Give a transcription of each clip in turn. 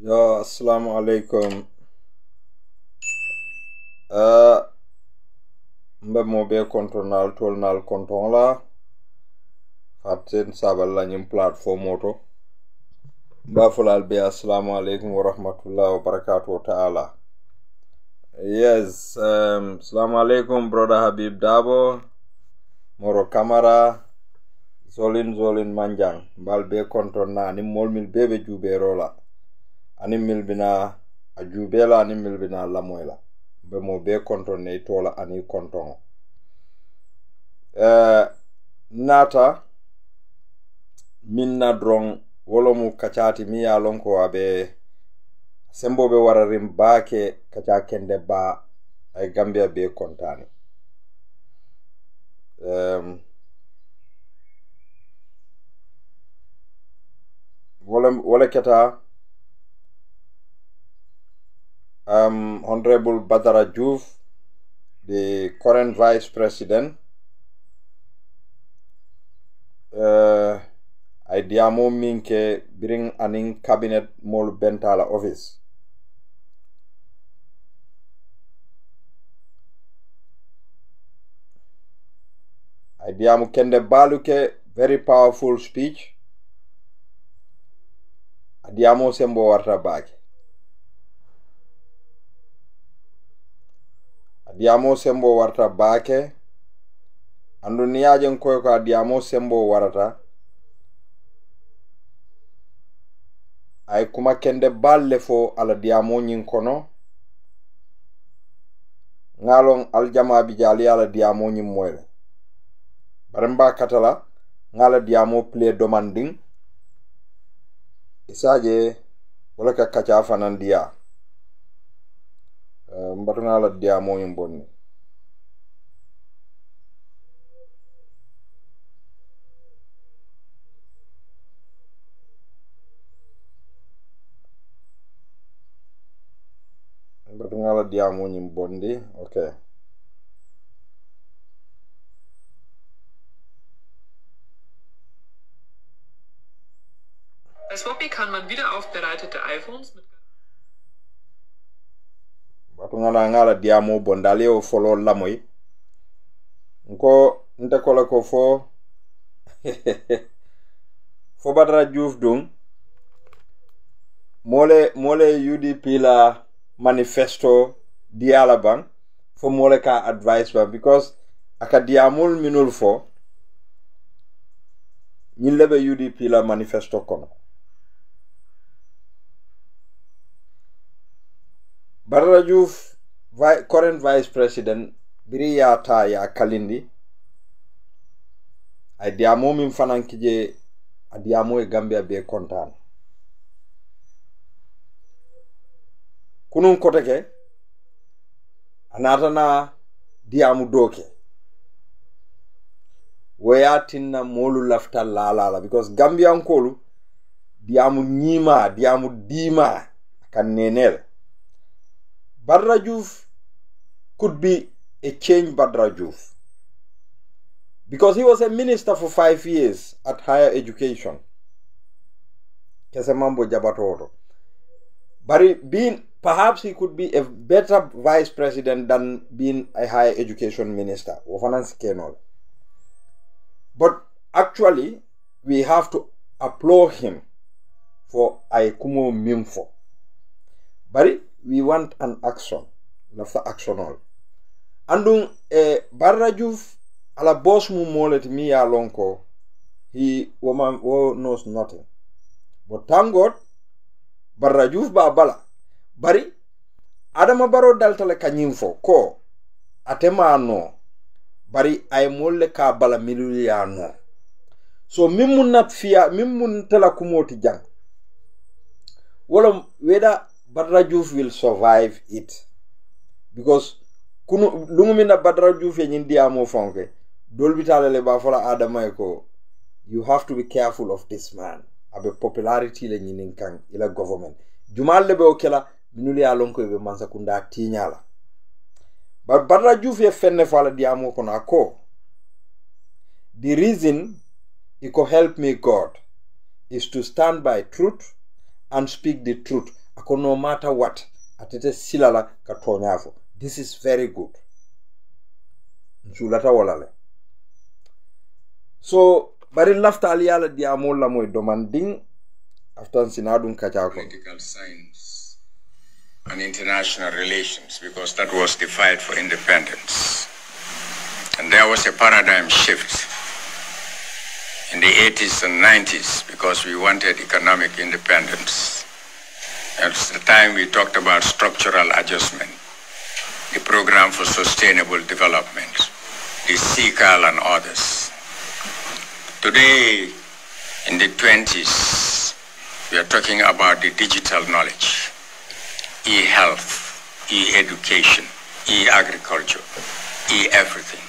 Yo, assalamu alaikum. Uh, mbe mo be kontonal tolnal konton la. Fatin sabal la nyim platform oto. Mba fulal be assalamu alaikum wa rahmatullahi wa barakatuh ta'ala. Yes, assalamu alaikum brother Habib Dabo, Moro Kamara, Zolin Manjang. Mbal be konton na ni molmil bebe jube rola. Ani milbina a jubela ani milbina lamoyla be mo be konton ne tola ani konton nata minna drong wolomu kachati mi ya lonko abe sembo be wararim baake kacha kende ba ay Gambia be kontani wala keta Honorable Badara Diouf, the current Vice President, I diamo minke bring aning cabinet mol bentala office. I diamo kende baluke very powerful speech. I diamo sembo warta baki. Diamo sembo warta baake andu niyajen koy ko diamo sembo warata ay kuma kende balle fo ala diamo nyin kono ngalon aljama bi jali ala diamo nyin moyle baramba katala ngala diamo play demanding isaje wala ka kacha fanan dia mbatuna la diamo nyin bonni mbatuna la diamo nyin bondi okay Als Hobby kann man wiederaufbereitete iPhones mit batungana ngala diamo bondale o folo lamoy nko ntakola ko fo fo Badara Diouf dum mole UDP la manifesto diala bang fo mole ka advice ba because aka diamol minul fo nyilebe UDP la manifesto kono Badara Diouf current vice president biri ya ta ya kalindi ay diamo min fanan kije a diamo e Gambia be kontan kunun koteke anatana diamu doke wayatinna molu lafta la because Gambia nkolu diamu nyima diamu dima kan nenel Badara Diouf could be a change Badara Diouf because he was a minister for 5 years at higher education. Kesemambo Jabatoro. But perhaps he could be a better vice president than being a higher education minister. But actually, we have to applaud him for Aikumo Mimfo. But we want an action. Lafta actional. Andung Badara Diouf ala boss mu molet mi ya lonko he woman knows nothing. But thank God Badara Diouf ba bala bari Adama Barrow daltale kanyimfo ko atema no bari ay molle ka bala miluya no so mimmun nat fiya mimmun tala kumoti jang wala weda Badara Diouf will survive it because kunu lungumina Badara Diouf e nyindi amo fonke dolbitale le ba fola Adama ko you have to be careful of this man abe popularity le nyinin kan ila government jumal le be okela minuli alon ko be mansa kunda tinyala but Badara Diouf e fenne fala diamo ko na ko the reason it could help me God is to stand by truth and speak the truth ako no matter what atete silala ka toñafo. This is very good. Nsulata wala le. So bari lafta aliyala di amol la moy demanding after sinadun kacha ko. Political science and international relations, because that was the fight for independence. And there was a paradigm shift in the 80s and 90s because we wanted economic independence. At the time we talked about structural adjustment, the program for sustainable development, the CCAL and others. Today, in the 20s, we are talking about the digital knowledge, e-health, e-education, e-agriculture, e-everything.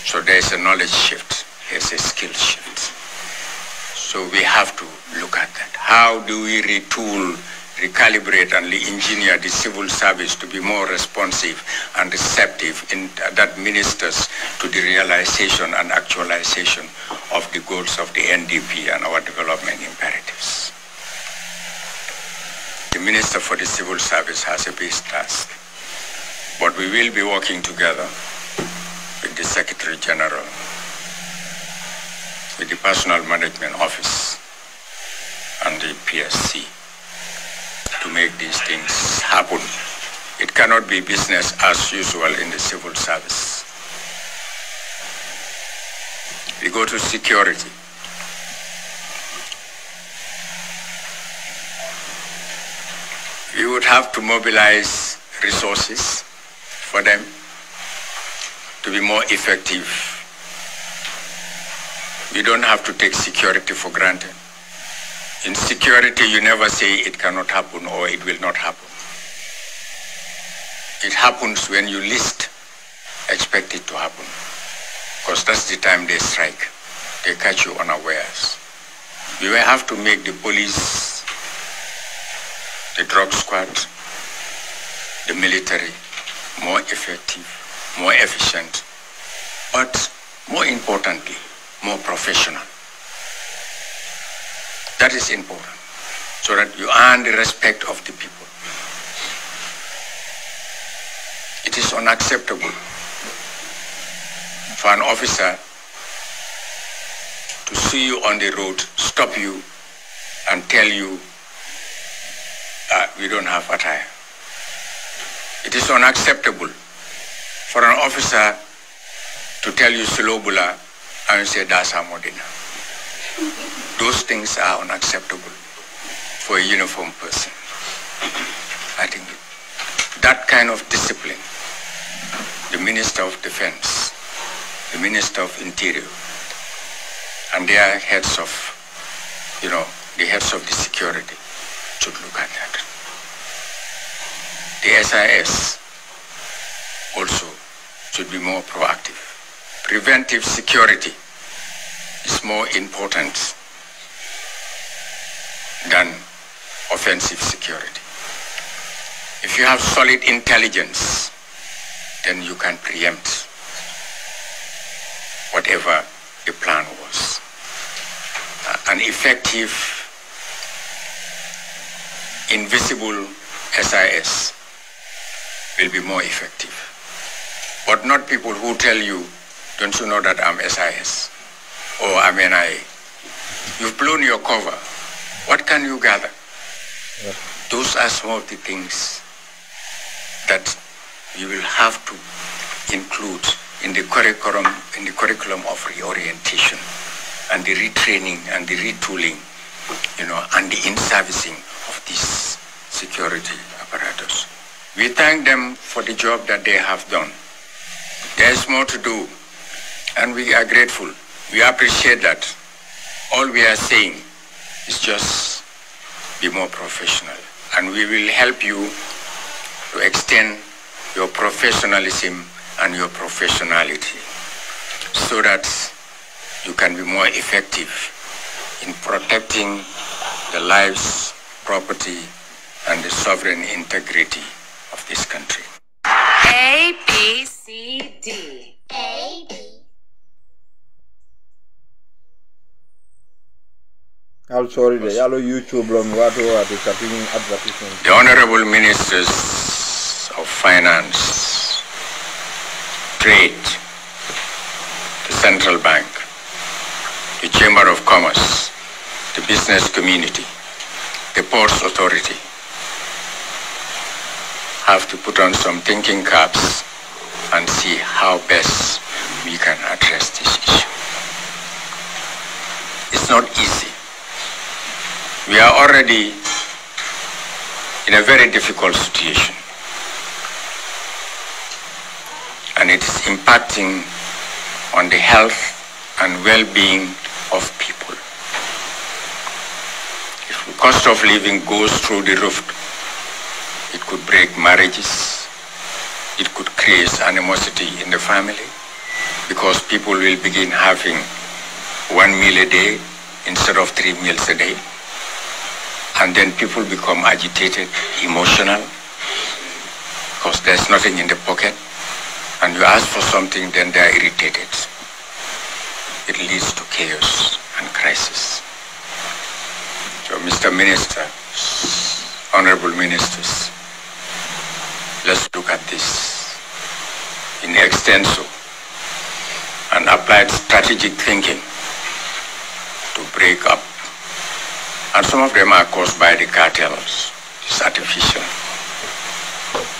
So there's a knowledge shift, there's a skill shift. So we have to look at that. How do we retool, recalibrate, and re-engineer the civil service to be more responsive and receptive in that ministers to the realization and actualization of the goals of the NDP and our development imperatives? The Minister for the Civil Service has a big task, but we will be working together with the Secretary General, with the Personal Management Office and the PSC to make these things happen. It cannot be business as usual in the civil service. We go to security. We would have to mobilize resources for them to be more effective. We don't have to take security for granted. In security, you never say it cannot happen or it will not happen. It happens when you least expect it to happen, because that's the time they strike. They catch you unawares. We will have to make the police, the drug squad, the military more effective, more efficient, but more importantly, more professional. That is important, so that you earn the respect of the people. It is unacceptable for an officer to see you on the road, stop you, and tell you, we don't have attire. It is unacceptable for an officer to tell you Silobula and say Dasa Modena. Those things are unacceptable for a uniformed person. I think that kind of discipline, the Minister of Defense, the Minister of Interior, and their heads of, the heads of the security should look at that. The SIS also should be more proactive. Preventive security is more important than offensive security. If you have solid intelligence, then you can preempt whatever the plan was. An effective, invisible SIS will be more effective. But not people who tell you, don't you know that I'm SIS? Or I'm NIA. You've blown your cover. What can you gather? Yeah. Those are some of the things that you will have to include in the curriculum of reorientation and the retraining and the retooling, and the in-servicing of this security apparatus. We thank them for the job that they have done. There is more to do, and we are grateful. We appreciate that. All we are saying is just be more professional, and we will help you to extend your professionalism and your professionality so that you can be more effective in protecting the lives, property, and the sovereign integrity of this country. A, B, C, D. A, B. I'm sorry, the yellow YouTube what is cutting advertisement. The honorable ministers of finance, trade, the central bank, the chamber of commerce, the business community, the ports authority have to put on some thinking caps and see how best we can address this issue. It's not easy. We are already in a very difficult situation, and it is impacting on the health and well-being of people. If the cost of living goes through the roof, it could break marriages, it could create animosity in the family, because people will begin having 1 meal a day instead of 3 meals a day. And then people become agitated, emotional, because there's nothing in the pocket. And you ask for something, then they are irritated. It leads to chaos and crisis. So, Mr. Minister, honorable ministers, let's look at this in extenso and apply strategic thinking to break up. And some of them are caused by the cartels. It's artificial.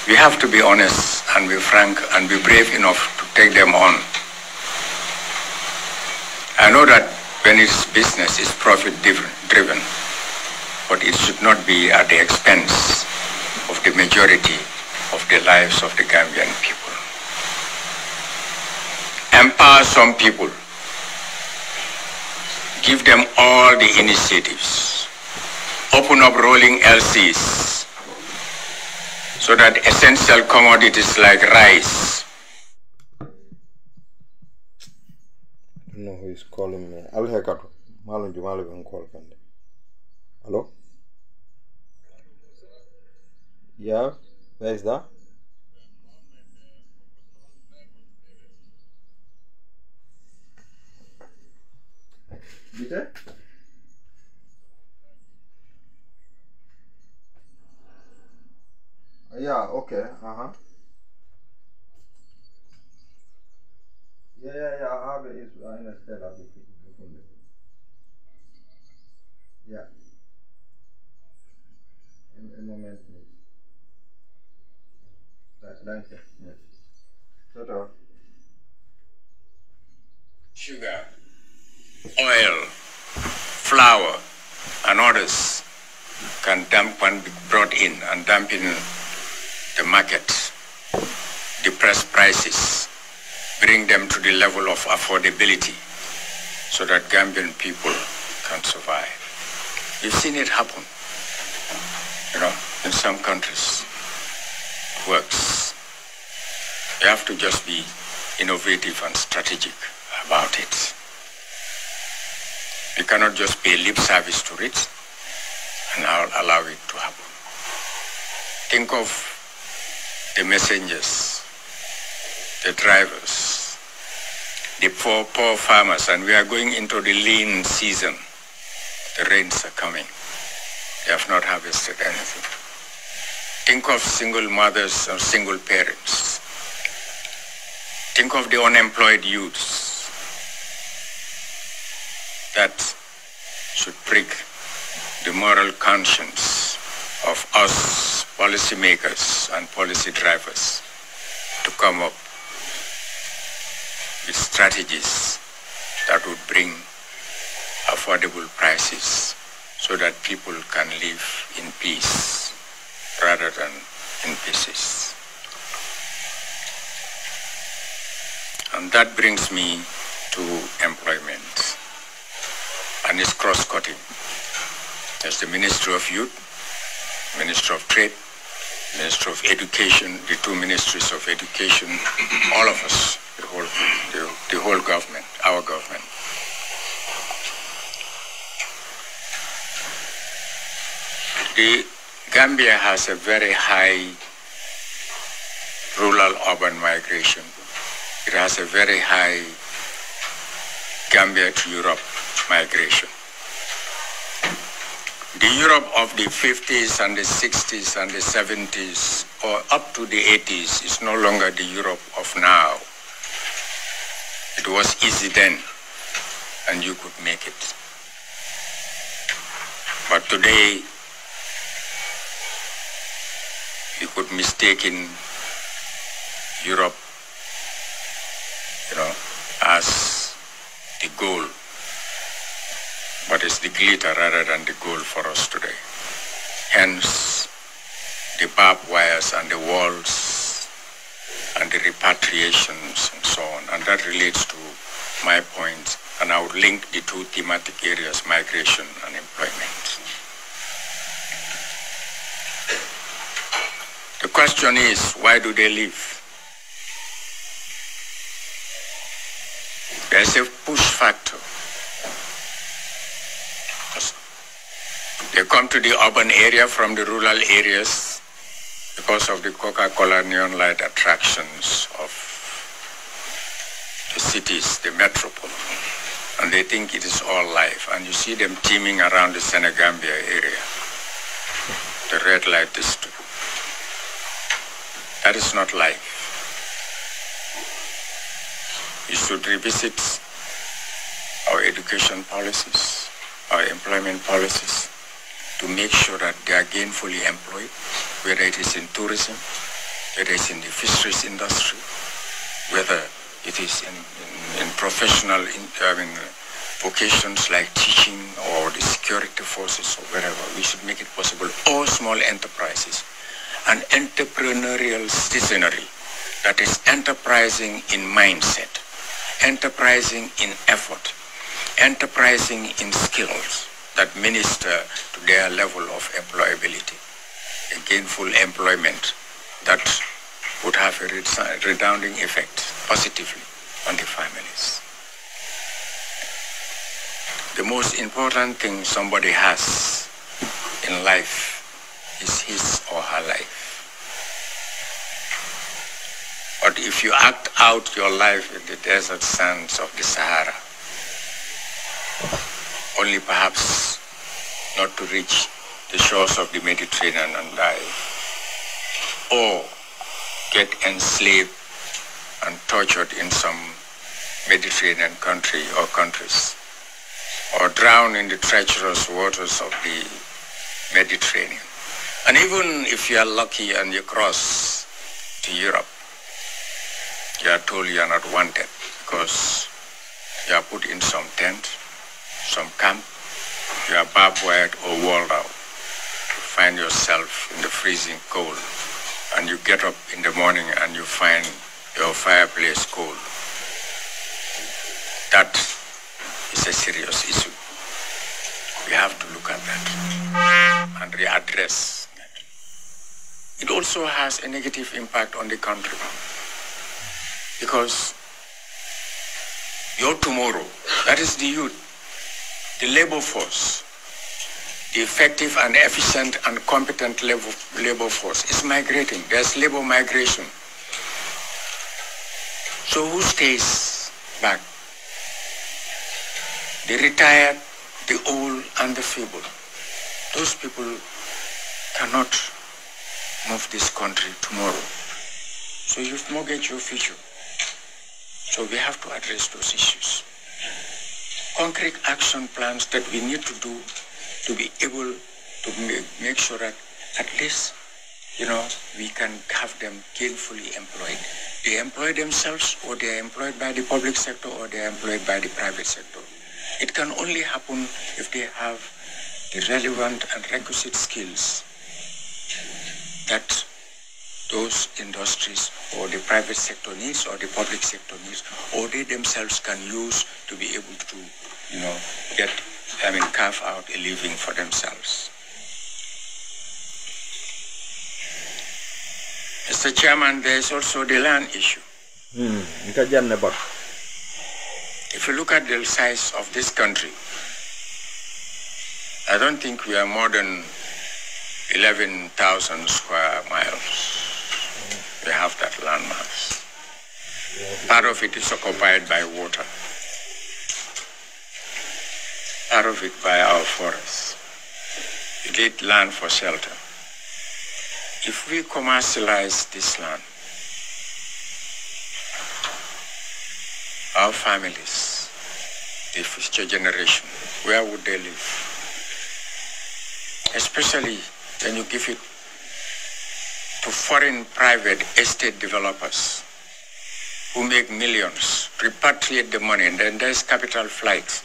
We have to be honest and be frank and be brave enough to take them on. I know that when it's business, it's profit-driven, but it should not be at the expense of the majority of the lives of the Gambian people. Empower some people. Give them all the initiatives. Open up rolling LCs so that essential commodities like rice. I don't know who is calling me. I'll hear that. Malun Jumal will call. Hello? Yeah, where is that? Bitte? Yeah, okay, Yeah, I have it. I understand. Yeah. In a moment, please. Thank you. Yes. Shut Sugar, oil, flour, and others can be brought in and dampen the market, depress prices, bring them to the level of affordability so that Gambian people can survive. We've seen it happen, in some countries. It works. You have to just be innovative and strategic about it. You cannot just pay lip service to it and allow it to happen. Think of the messengers, the drivers, the poor farmers, and we are going into the lean season. The rains are coming. They have not harvested anything. Think of single mothers or single parents. Think of the unemployed youths. That should prick the moral conscience of us policymakers and policy drivers to come up with strategies that would bring affordable prices so that people can live in peace rather than in pieces. And that brings me to employment. And it's cross-cutting. There's the Ministry of Youth, Ministry of Trade, Ministry of Education, the two ministries of education, all of us, the whole government, our government. The Gambia has a very high rural-urban migration. It has a very high Gambia to Europe migration. The Europe of the 50s and the 60s and the 70s, or up to the 80s, is no longer the Europe of now. It was easy then, and you could make it. But today, you could mistake Europe, as the goal. But it's the glitter rather than the goal for us today. Hence, the barbed wires and the walls and the repatriations and so on. And that relates to my point. And I would link the two thematic areas, migration and employment. The question is, why do they leave? There's a push factor. They come to the urban area from the rural areas because of the Coca-Cola neon light attractions of the cities, the metropole. And they think it is all life. And you see them teeming around the Senegambia area, the red light district. That is not life. You should revisit our education policies, our employment policies, to make sure that they are gainfully employed, whether it is in tourism, whether it is in the fisheries industry, whether it is in professional vocations like teaching or the security forces or wherever. We should make it possible. All small enterprises, an entrepreneurial citizenry that is enterprising in mindset, enterprising in effort, enterprising in skills that minister to their level of employability, a gainful employment that would have a redounding effect positively on the families. The most important thing somebody has in life is his or her life. But if you act out your life in the desert sands of the Sahara, only perhaps not to reach the shores of the Mediterranean and die, or get enslaved and tortured in some Mediterranean country or countries, or drown in the treacherous waters of the Mediterranean. And even if you are lucky and you cross to Europe, you are told you are not wanted because you are put in some tent, some camp, you are barbed wired or walled out. You find yourself in the freezing cold, and you get up in the morning and you find your fireplace cold. That is a serious issue. We have to look at that and readdress that. It also has a negative impact on the country, because your tomorrow, that is the youth, the labor force, the effective and efficient and competent labor force is migrating. There's labor migration. So who stays back? The retired, the old, and the feeble. Those people cannot move this country tomorrow. So you've mortgaged your future. So we have to address those issues. Concrete action plans that we need to do to be able to make sure that at least, we can have them gainfully employed. They employ themselves, or they are employed by the public sector, or they are employed by the private sector. It can only happen if they have the relevant and requisite skills that those industries or the private sector needs or the public sector needs, or they themselves can use to be able to, carve out a living for themselves. Mr. Chairman, there is also the land issue. If you look at the size of this country, I don't think we are more than 11,000 square miles. We have that landmass. Part of it is occupied by water. Part of it by our forests. you need land for shelter. If we commercialize this land, our families, the future generation, where would they live? Especially when you give it to foreign private estate developers who make millions, repatriate the money, and then there's capital flight.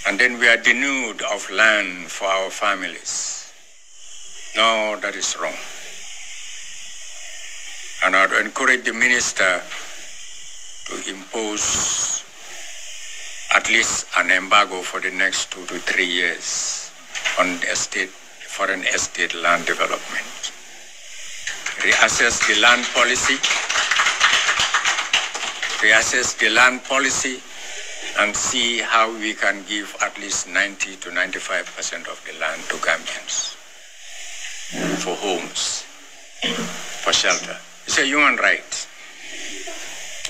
And then we are denuded of land for our families. No, that is wrong. And I would encourage the minister to impose at least an embargo for the next 2 to 3 years on the foreign estate land development. Reassess the land policy, and see how we can give at least 90 to 95% of the land to Gambians for homes, for shelter. It's a human right,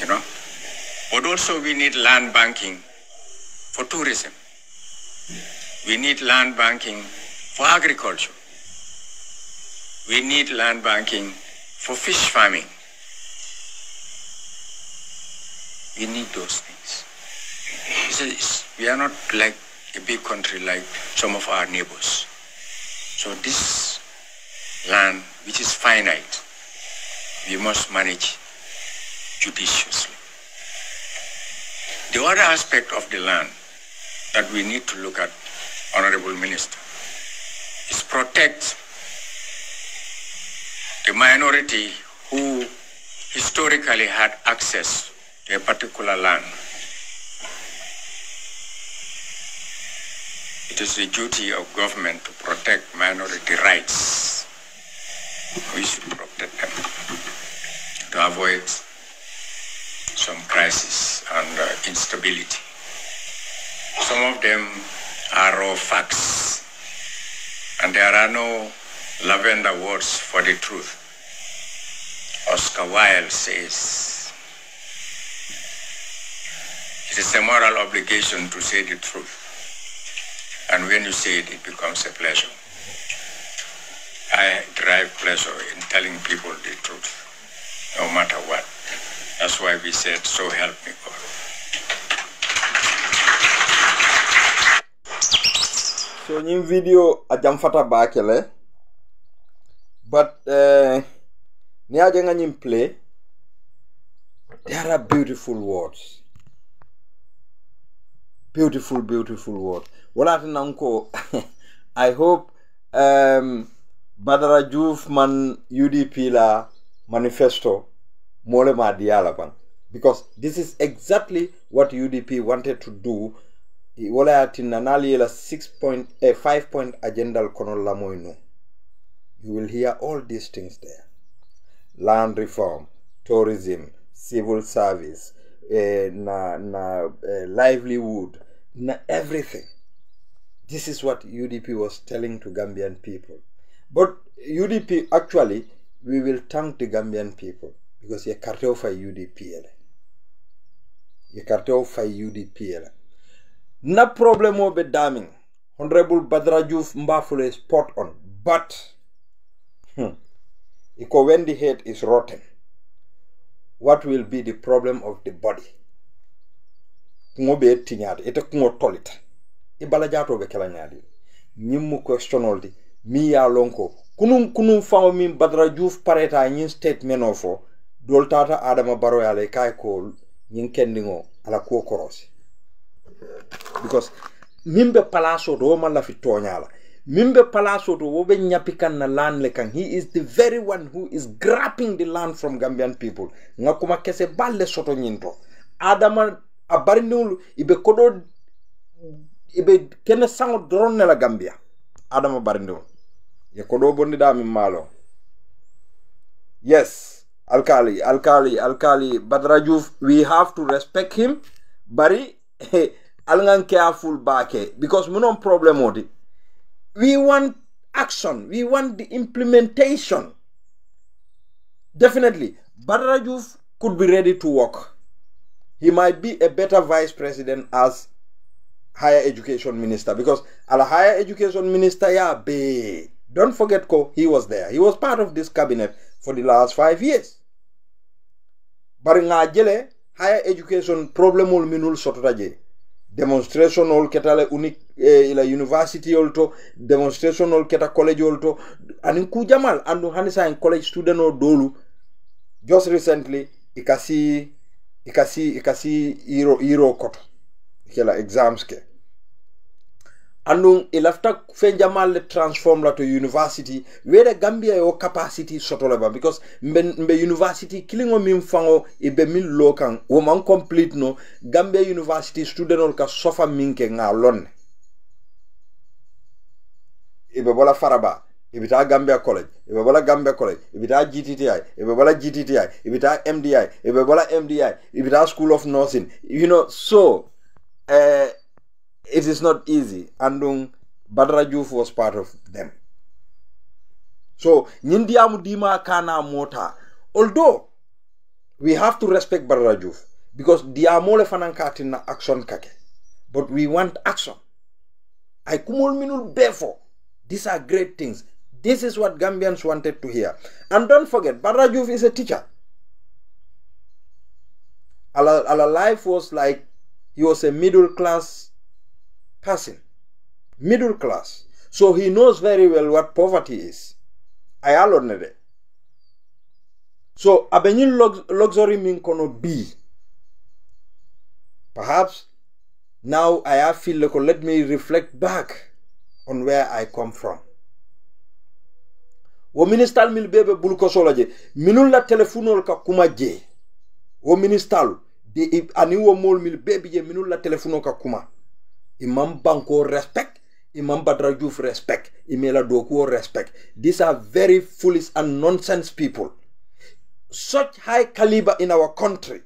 you know. But also we need land banking for tourism. We need land banking for agriculture. We need land banking for fish farming. We need those things. We are not like a big country like some of our neighbors. So this land, which is finite, we must manage judiciously. The other aspect of the land that we need to look at, Honorable Minister, is protect the minority who historically had access to a particular land. It is the duty of government to protect minority rights. We should protect them to avoid some crisis and instability. Some of them are raw facts, and there are no lavender words for the truth. Oscar Wilde says, it is a moral obligation to say the truth. And when you say it, it becomes a pleasure. I derive pleasure in telling people the truth, no matter what. That's why we said, so help me God. So in video ajamfata bakele, but ni ajenga nyim play, there are beautiful words. Beautiful, beautiful words. Wala nanko, I hope Badara Juuf man UDP la manifesto mole ma dialaban, because this is exactly what UDP wanted to do. Wala atinanali la 5-point agenda kono la moino. You will hear all these things there. Land reform, tourism, civil service, livelihood, everything. This is what UDP was telling to Gambian people. But UDP, actually, we will thank the Gambian people because ye cartel for UDP. Ye cartel for UDP. No problem over damning. Honorable Badara Juuf Mbafule is spot on. But, when the head is rotten, what will be the problem of the body? Ngobe tinyade, ete kungo tolita. Ibala jato be kala nyadi. Nyimu questionoldi, mi ya lonko. Kunun fango min Badara Juuf pareta nyin statement ofo, doltata Adama Barrow yale kai ko nyin kendingo ala kuo korosi. Because mimbe palaso do ma la fi tonyala. Mimbe palaso do wobe nyapikan na land lekang. He is the very one who is grabbing the land from Gambian people. Ngakuma kese balle soto nyinto. Adama abarinul ibe kodo ibe kene sango doron la Gambia. Adama barindul. Ye kodo bondi da mi malo. Yes, Alkali, Badara Juuf, we have to respect him. Bari alngan careful baake because we no problem odi. We want action. We want the implementation. Definitely, Badara Juuf could be ready to work. He might be a better vice president as higher education minister, because ala higher education minister be. Don't forget he was there. He was part of this cabinet for the last 5 years. Bari nga jele higher education problemul minul sototaje. Demonstration ol ketale unique ila university olto, demonstration ol keta college olto, anin ku jamal andu hanisa in college student o dolu. Just recently ikasi iro koto kela exams ke andung ilafta fenjamal le transform la to university where Gambia yo capacity sotoleba, because mbe university kilingo mimfango ibe min lokan wo man complete no Gambia university student ol ka sofa minke ngalon ibe bola faraba ibita Gambia College, ibe bola Gambia College, ibita GTTI, ibe bola GTTI, ibita MDI, ibe bola MDI, ibita School of Nursing. So it is not easy. And Badara Diouf was part of them. So nyindiamu dima kana mota. Although we have to respect Badara Diouf, because diamole fanankati na action kake, but we want action. I kumul minul before. These are great things. This is what Gambians wanted to hear. And don't forget, Badara Diouf is a teacher. Our life was like he was a middle class person. Middle class. So he knows very well what poverty is. I alone it. So abenyin luxury min kono be. Perhaps now I have feel like let me reflect back on where I come from. Wo ministal mil bebe buluko solaje minul la telefonol ka kuma je wo ministal de ani wo mol mil bebe je minul la telefono ka kuma imam banko respect imam Badara Diouf respect imela doku respect. These are very foolish and nonsense people. Such high caliber in our country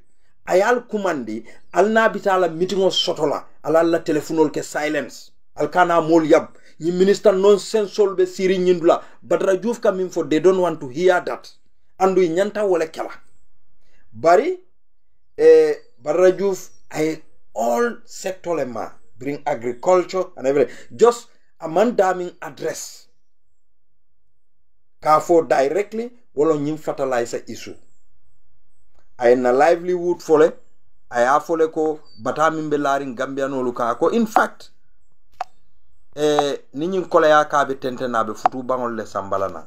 ayal kumandi al nabitala meeting sotola ala la telefonol ke silence al kana mol yab ni minister nonsense solbe siri nyindula Badara Diouf coming for they don't want to hear that andu nyanta wala kala bari Badara Diouf ay all sector lema bring agriculture and everything, just a man damning address ka for directly wala nyim fertilizer issue ay na livelihood fole ay afole ko batamimbe laring Gambia no luka ko in fact ninyin kole ya kabe tentena be futu bangol le sambalana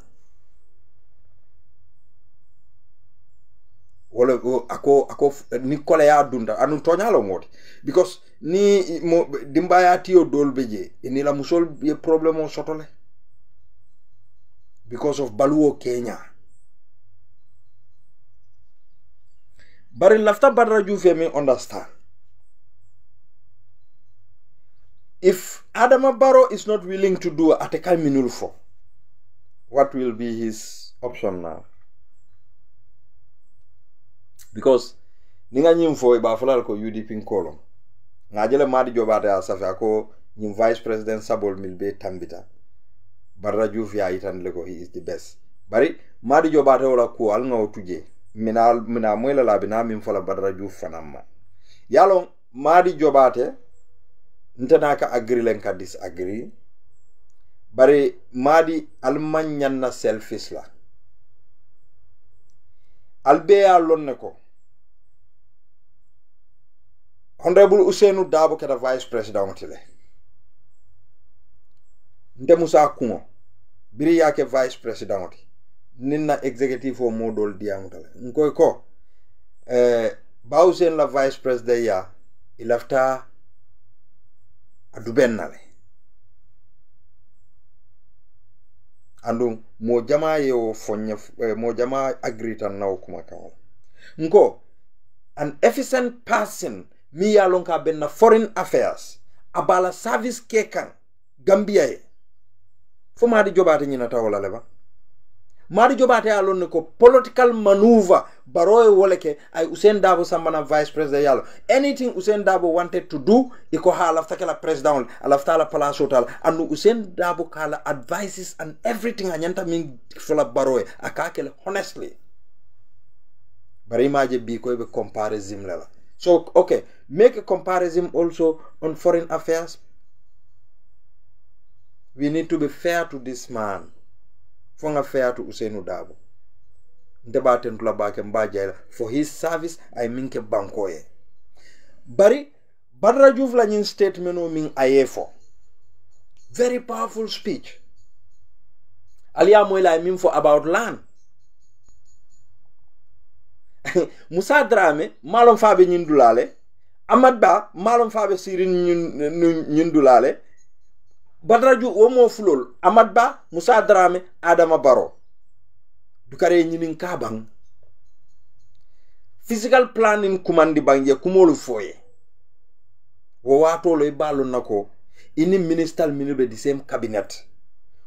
wala ako ni kole ya dunda anu tonyalo ngoti because ni dimba ya tiyo dolbeje ni la musol ye problem o sotole because of baluo Kenya bari lafta Badara Diouf me understand. If Adama Barrow is not willing to do Ateka Minulfo, what will be his option now? Because ninga nyimfo iba fulal ko UDP nkolom. Ngajele Madi Jobate asafe ako nyim Vice President Sabol Milbe Tambita. Badara Diouf ya itan leko he is the best. Bari Madi Jobate wala ko al nga otuje. Mina mwela la bina mimfola Badara Diouf fanama. Yalong Madi Jobate ntanaka agree lenka disagree bari Madi almanyan na selfish la albeya lonne ko Honorable Ousainou Darboe keta Vice President tile nte Musa Kumo biri yake Vice President ninna executive o modol diamutale nkoy ko ba Ousainou la Vice President ya ilafta adubennale andu mo jama yo fonye mo jama agree tan naw kuma kaw nko an efficient person mi ya lonka benna foreign affairs abala service kekan Gambia e fo Madi Jobate nyina tawala leba Madi Jobate alon ko political maneuver baroy woleke ay Ousainou Darboe sambana Vice President yalo anything Ousainou Darboe wanted to do iko hala ftakela president alafta la palace hotel and Ousainou Darboe kala advices and everything anyanta min fola baroy akakele honestly bari maje bi ko be comparison lela So, okay, make a comparison also on foreign affairs. We need to be fair to this man. Fonga fair to Ousainou Darboe. Debaten tula bake mbajaila. For his service, I minke bankoye. Bari, Badara Diouf la nyin statement o min ayefo. Very powerful speech. Aliya moy la min for about land. Musa Dramé malom fabe nyindulale. Amad Ba malom fabe sirin nyindulale. Badara Diouf wo mo fulol Amad Ba Musa Dramé Adama Barrow dukare nyinin kabang physical planning kumandi bangye kumolu foye wo wato lo ibalu nako ini minister minube the same cabinet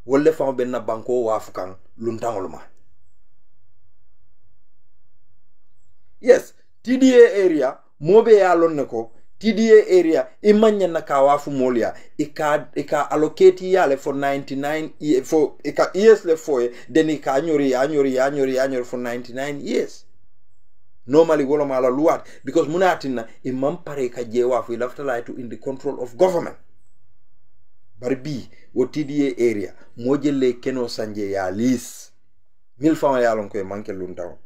wolle fam benna banko wafukan luntangoluma. Yes, TDA area mobe ya lonneko TDA area imanya na kawafu molia ika allocate yale for 99 for ika years le for then ika anyori for 99 years. Normally wolo mala luat because munatina imam pare ka jewafu ilafta like to in the control of government. Barbi wo TDA area mojele keno sanje ya lis mil fama ya lon ko manke luntaw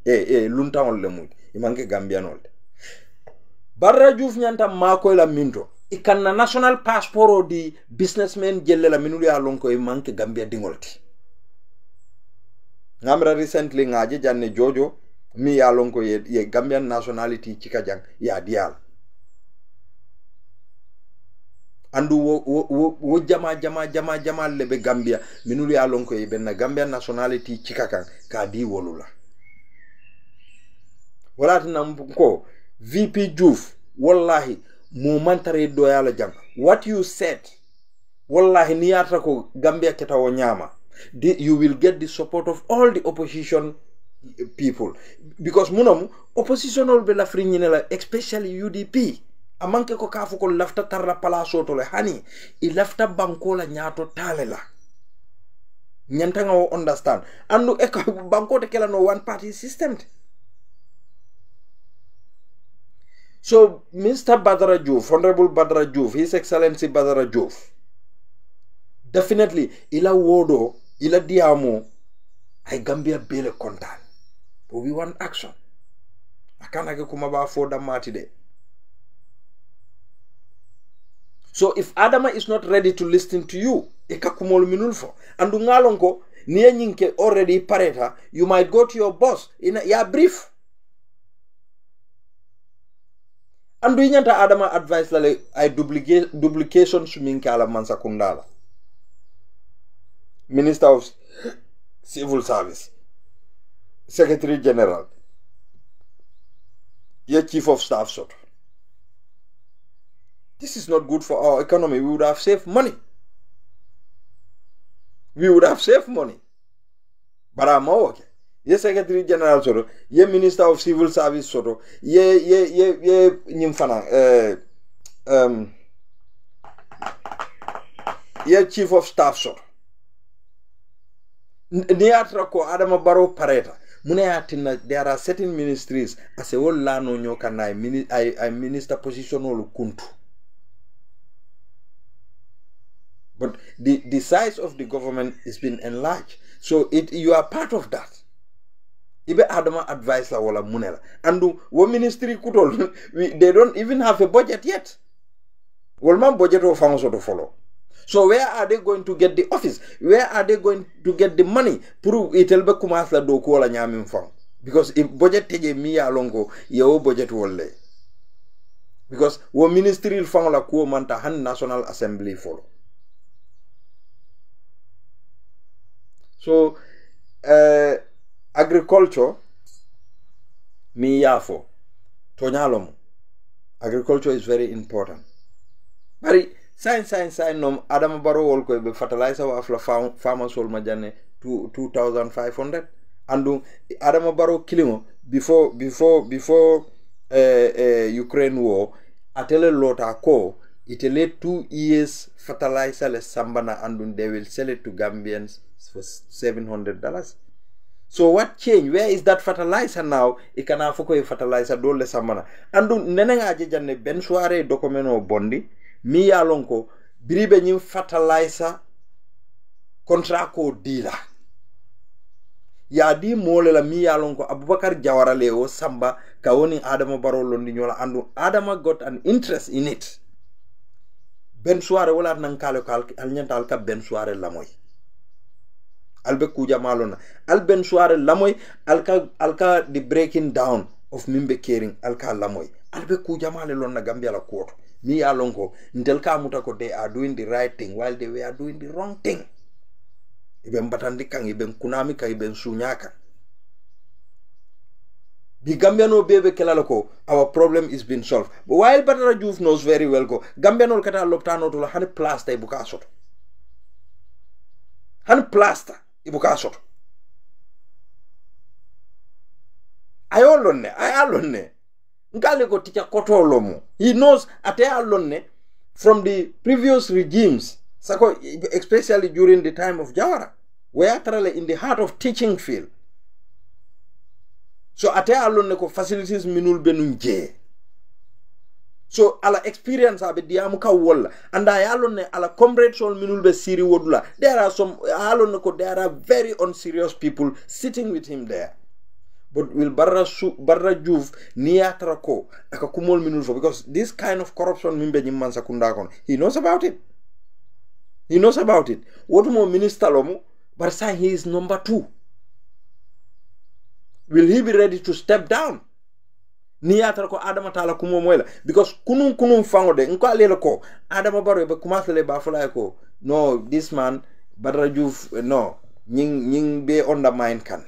luntaw le mud manke gambianol. Badara Diouf nyanta mako la minto ikanna national passport di businessman jelle la minulu ya lonko e manke Gambia dingolti. Ngamra recently ngaje janne jojo mi ya lonko ye Gambian nationality chika jang ya dial. Andu wo jama lebe Gambia minulu ya lonko e benna Gambian nationality chika kan ka di wolula. Wala ko VP Diouf, wallahi, momentary doyala jang. What you said, wallahi, niyatra ko Gambia keta wanyama. You will get the support of all the opposition people. Because munamu, opposition will be la fringinela, especially UDP. Amanke ko kafu ko lafta tarla palaso tole hani. I lafta bankola nyato talela. Nyantanga wo understand. Andu eka banko te kela no one party system. So, Mr. Badara Diouf, Honorable Badara Diouf, His Excellency Badara Diouf, definitely, ila wodo, ila diamo, ay Gambia bele kontan. But we want action. Akana ke kumaba for the matide. So, if Adama is not ready to listen to you, eka kumolu minulfo. Andu ngalonko, niye nyinke already pareta, you might go to your boss in a brief. Andu inyanta Adama advice lale ay duplication suminka ala mansa kundala. Minister of Civil Service, Secretary General, your Chief of Staff sort. This is not good for our economy. We would have saved money. But I'm okay. Ye Secretary General soro, ye Minister of Civil Service soro, ye nyimfana ye Chief of Staff soro. Niatra ko Adama Barrow pareta. Muneatina there are certain ministries as a whole lano nyoka na I minister position olu kuntu. But the size of the government is being enlarged. So you are part of that. Ibe Adama advice la wala munela. And wo ministry kutol, they don't even have a budget yet. Wolman budget of fangoso to follow. So where are they going to get the office? Where are they going to get the money? Puru itelbe kumasla do ko la nyamim fang. Because if budget teje miya longo, yo budget wolle. Because wo ministry fang la ko manta han National Assembly follow. So agriculture mi yafo tonyalomo. Agriculture is very important. Bari Sign nom Adama Barrow wol ko be fertilizer wa afla farmers wol majane 2500 andu Adama Barrow kilimo before Ukraine war atele lota ko itele 2 years fertilizer le sambana andu they will sell it to Gambians for $700. So what changed? Where is that fertilizer now? Ikana foko e fertilizer dole samana. Andu nenenga janne ben soirée documento bondi mi ya lonko biribe nyim fertilizer contrat ko dila. Ya di mole la mi ya lonko Abubakar Jawara leo samba kawoni Adama Barrow londi nyola andu Adama got an interest in it. Ben soirée wala nan kale kal alnyantal ka ben soirée lamoy. Albe kuja malona alben soirée lamoy alka the breaking down of mimbe caring alka lamoy albe kuja malon na Gambia la koto mi ya lonko ntel ka muta ko they are doing the right thing while they were doing the wrong thing iben batandi kan iben kunami ka iben sunyaka the Gambiano bebe kelalako our problem is being solved but while Badara Joof knows very well ko Gambiano kata loptano to la hani plaster ibuka soto hani plaster ibuka soto ayolonne ngale ko ticha kotolomo he knows ate alonne from the previous regimes sako especially during the time of Jawara we are literally in the heart of teaching field so ate alonne ko facilities minul benunje so ala experience abe diamu ka wala anda yalone ala comrades on minulbe siri wodula there are some alone ko there are very unserious people sitting with him there but will Badara Joof niatra ko aka kumol minul fo because this kind of corruption mimbe nyimman sakunda kon he knows about it what more minister lomu but say he is number 2 will he be ready to step down niyatra ko Adama tala kumo moyla because kunun fangode nko alele ko Adama Barrow be commence le ba fala ko no this man Badara Joof no nying be undermine kan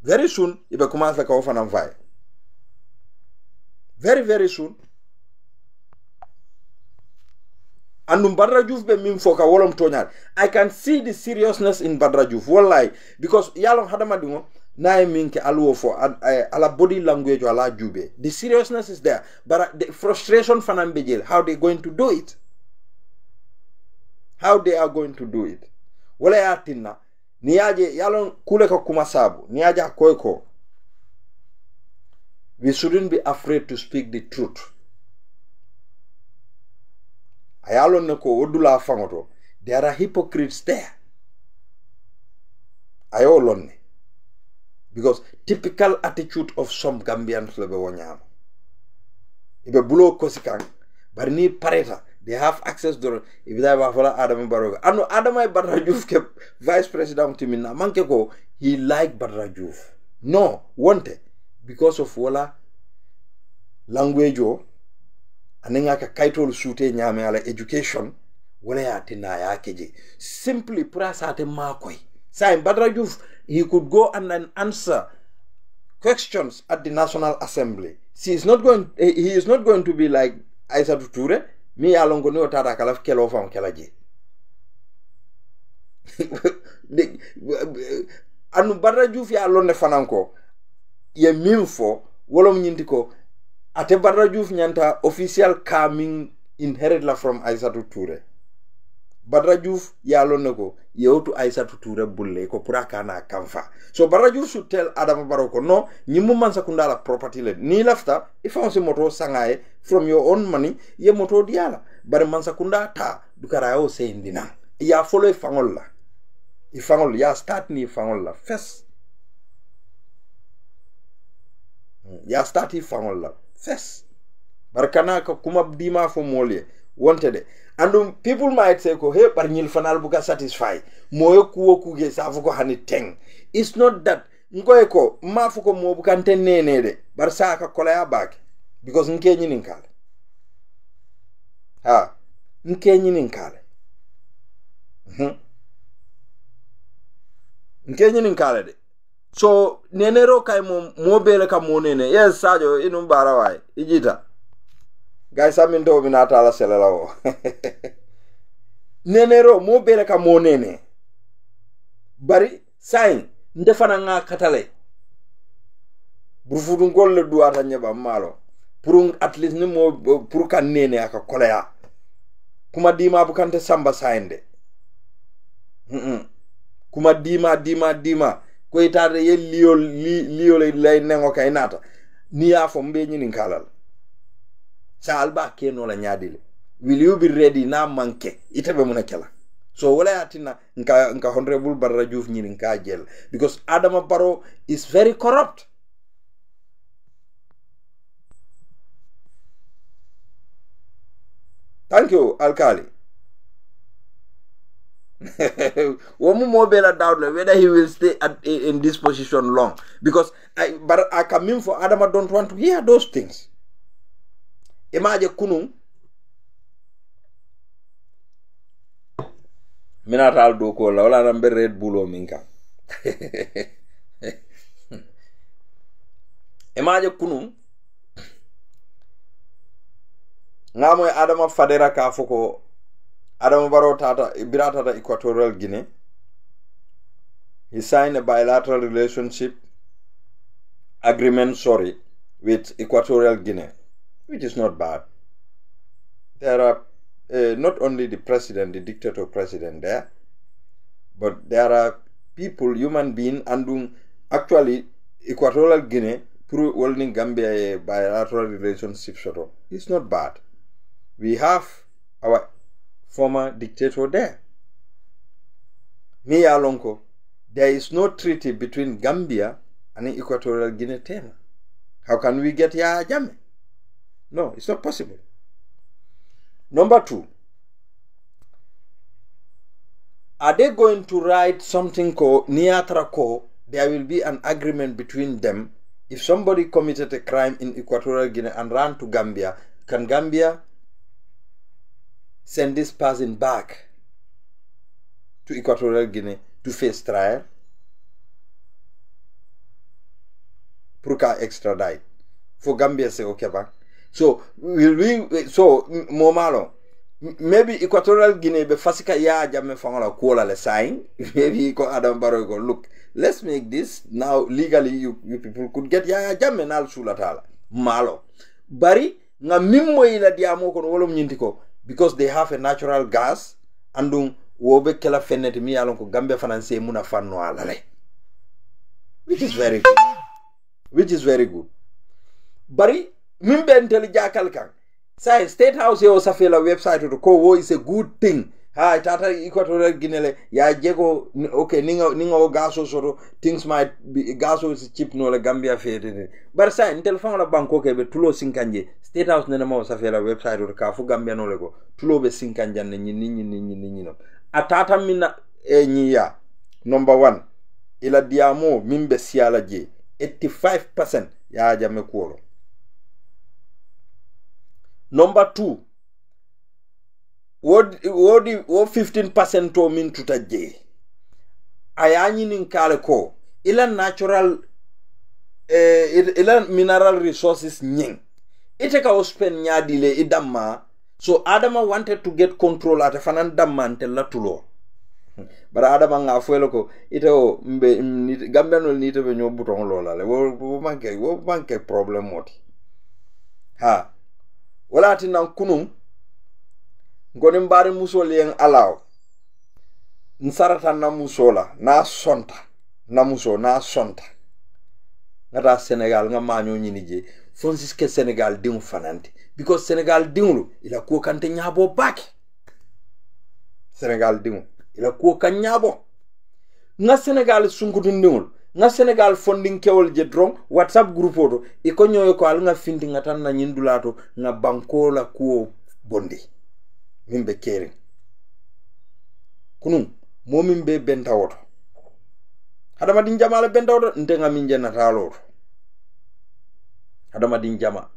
very soon ibe commence ka ofanam fay very soon andum Badara Joof be mim foka wolom toñal I can see the seriousness in Badara Joof wallahi because yalon hadama dingo na minke alwo for ala body language ala jube the seriousness is there but the frustration fanambe jail how they going to do it wala yatinna niaje yalon kule ko kuma sabu niaje koyko we shouldn't be afraid to speak the truth ayalon ne ko wodula fangoto there are hypocrites there ayolon because typical attitude of some Gambians lebe wonyama ibe bulo kosikang bari ni pareta they have access to ibida ba fala Adama Barrow anu Adama Badara Joof ke vice president timina manke ko he like Badara Joof no wonte because of wala language o aninga ka kaitol sute nyame ala education wala ya tinaya keje simply pura sate makoy say Badara Joof he could go and answer questions at the National Assembly. He is not going to be like Aissatou Touré. Mi alongo ni otata kalaf kelo fam kelaji. Anu Badara Joof ya alonne fananko ye mimfo wolom nyindiko ate Badara Joof nyanta official coming inherit la from Aissatou Touré. Badara Joof ya alonne ko yewtu Aissatou Touré bulle ko puraka na kamfa. So Badara Joof should tell Adama Barrow ko no nyimu man sakunda la property le ni lafta ifansi moto sangaye from your own money ye moto diala bare man sakunda ta dukara yo se indina ya follow ifangol ya start ni ifangol la first ya start ifangol la first barkana ka kuma dima fo molye wonte de and people might say ko he par nyil fanal buka satisfy moyo kuwo kuge safu ko hani teng it's not that ngoy ko mafu ko mo bukan tenene de bar saka kola ya back because nke nyinin kale nke nyinin kale nke nyinin kale de so nenero kay mo bele ka mo nene yes Sadio inum barawai ijita guys amin do binata la selalawo nenero mo bele ka mo nene bari sain ndefana nga katale burfudun golle duata nyeba malo pour at least ni mo pour kan nene aka kolaya kuma dima bu kante samba sainde kuma dima ko itade ye liyo lay nengo kay nata ni ya fo mbe nyini kalal sa alba keno la nyaadile will you be ready na manke itabe muna kala so wala yatina nka honorable Barra Joof nyini nka jel because Adama Barrow is very corrupt. Thank you, Alkali. One more doubt whether he will stay in this position long. Because I come in for Adama don't want to hear those things. Imagine Kunung. Minatal do ko la wala nambe Red Bull o minka. Imagine Kunung. Ngamoy Adama Fadera ka foko Adama Barrow tata Biratata Equatorial Guinea. He signed a bilateral relationship agreement, with Equatorial Guinea, which is not bad. There are not only the president, the dictator president there, but there are people, human beings, and actually Equatorial Guinea through holding Gambia a bilateral relationship it's not bad. We have our former dictator there. Miya Lonko, there is no treaty between Gambia and Equatorial Guinea tema. How can we get Yahya Jammeh? No, it's not possible. Number 2, are they going to write something called Niatra Co? There will be an agreement between them. If somebody committed a crime in Equatorial Guinea and ran to Gambia, can Gambia send this person back to Equatorial Guinea to face trial? Pruka extradite. For Gambia say okay back. So will we Momalo maybe Equatorial Guinea be fasika ya Jammeh fangola kuola le sign. Maybe Adam Barrow go look, let's make this now legally you people could get Yahya Jammeh nal sulatala. Malo. Bari nga mimmo ila diamo kono wolom nyintiko because they have a natural gas andung wobe kela feneti mi alon ko Gambia fananse muna fanno alale. Which is very good. Which is very good. Bari mimbe nteli jakal kan. Say State House yo safela website to ko wo is a good thing. Ha tata Equatorial Guinea ya jego okay ninga gaso soro things might be gaso is cheap no la Gambia fete. Bar say ntel fanga la banko ke be tulo sinkanje State House nena ma safela website to ka fu Gambia no lego tulo be sinkanja ni no. Atata mina nyiya number 1 ila diamo mimbe siala je 85% ya Jammeh kuolo. Number 2, what 15% to min tuta je. Ayani ninkale ko ila natural ila mineral resources nying. Ite ka spend nyadile idamma. So Adama wanted to get control at fanan damma ntella tulo. Bara Adama nga fuelo ko ite o mbe Gambia no nite be nyo buton lola le wo manke problem moti. Ha wala tinan kunum ngoni mbari musol yen alaw nsarata na musola na sonta na muso na sonta ngata Senegal nga maño ñini je fonsis ke Senegal dingu fananti because Senegal dingulu ila ko kante nyabo baki Senegal dingu ila ko kan nyabo nga Senegal sunkutu ndingul nga Senegal funding kewol je drong WhatsApp group oto iko nyoyo ko al nga findi nga tan na nyindulato nga banko la kuo bondi mimbe kering kunum momimbe benta woto hadama din jama la benta woto ndenga minje na talo hadama din jama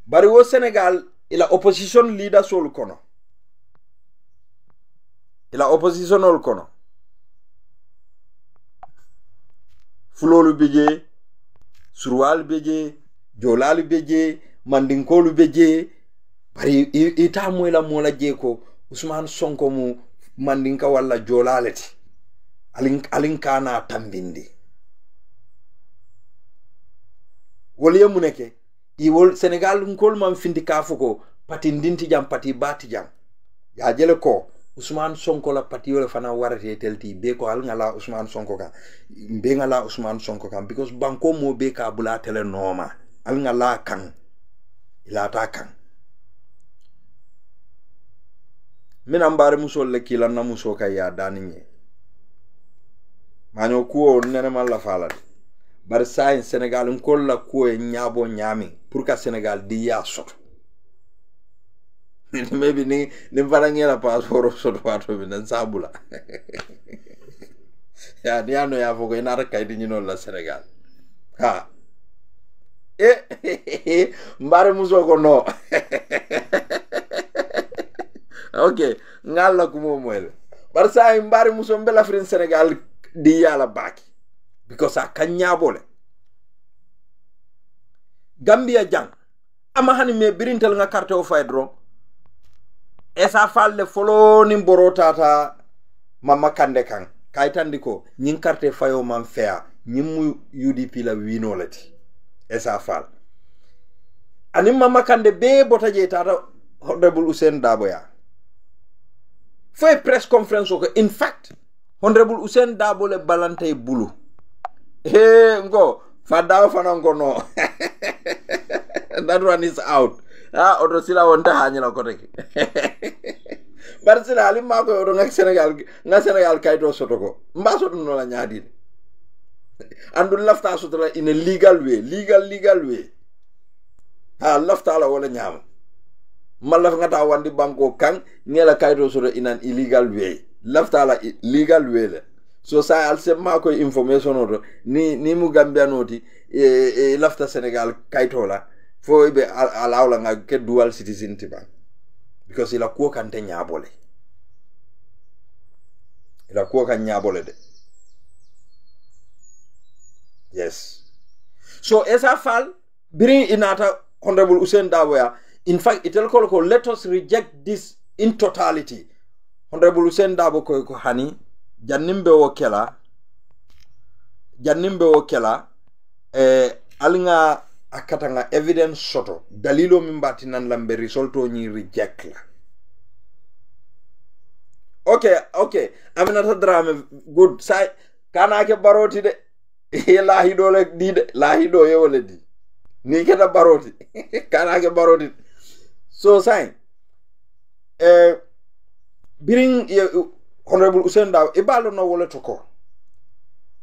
bari wo Senegal ila opposition leader sol kono ila opposition ol kono fulolu beje surwal beje jolalu beje mandinkolu beje bari ita moyla mola je ko Usman Sonko mu mandinka walla jolaleti alinkana tambindi woliye muneke iwol Senegal ngol man findi kafuko pati ndinti jam pati bati jam ya jele ko Usman Sonko la pati wala fana warate telti be ko al ngala Usman Sonko ka be ngala Usman Sonko ka because banko mo be ka bula tele noma al ngala kan ila ta kan min ambare muso le kila na muso ka ya daninye manyo kuo nene malla fala bar sain Senegal ngol la kuo nyabo nyami pour ka Senegal di ya soto maybe ni farangela passeport soto pato bi nan sabula ya ni ano ya fogo ina kay di ñino la Senegal ha mbare muso ko no okay ngalla ko mo moel bar sa mbare muso mbela frin Senegal di yala baki because a kanyabole Gambia jang ama hani me birintel nga carte o faydro esa falle folo ni borotata mama kande kan kaytandi ko nyin carte fayo man fea nyimu UDP la winolati esa fall ani mama kande be botaje tata Honorable Usain Daboya foi press conference ko in fact Honorable Usain Dabo le balante bulu ngo fadaw fanango no that one is out oto sila wonta hanyala ko rek bar sila ali ma ko oto ngak Senegal kayto soto ko mba soto no la nyaadi andu lafta soto la in a legal way lafta la wala nyama malaf ngata wandi banko kan ngela kayto soto in an illegal way lafta la legal way le so sa al se ma ko information oto ni mu Gambia noti lafta Senegal kayto la fo be alawla nga ke dual citizen tiba because ila ko kan te nyabole de yes so esa fal bring inata Honorable Usain Daboya in fact itel ko let us reject this in totality Honorable Usain Dabo ko hani jannimbe wo kela alinga akatanga evidence soto dalilo mimbati nan lambe resulto ni reject la okay Aminata Dramé good sai kana ke baroti de lahido le di de lahido ye wala di ni keta baroti kana ke baroti so sai biring Honorable Usain Dabo e balo no wala toko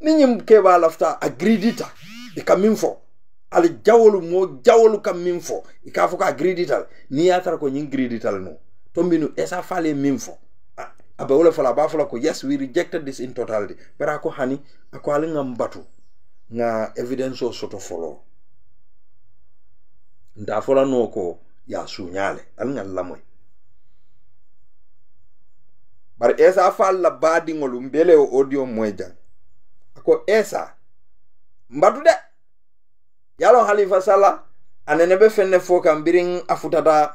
ni nyim ke ba lafta agridita e kaminfo ali jawolu kam minfo ika foka agridital ni yatara ko nyin gridital no tombinu esa fale minfo abe wala fala ba fala ko yes we rejected this in totality bara ko hani ako ali ngam batu nga evidence o soto follow nda fola no ko ya sunyale al ngal lamoy bar esa falla badi ngolu mbele o audio moja ako esa mbatu de yalo Halifa Sallah anenebe fenne foka mbiring afutata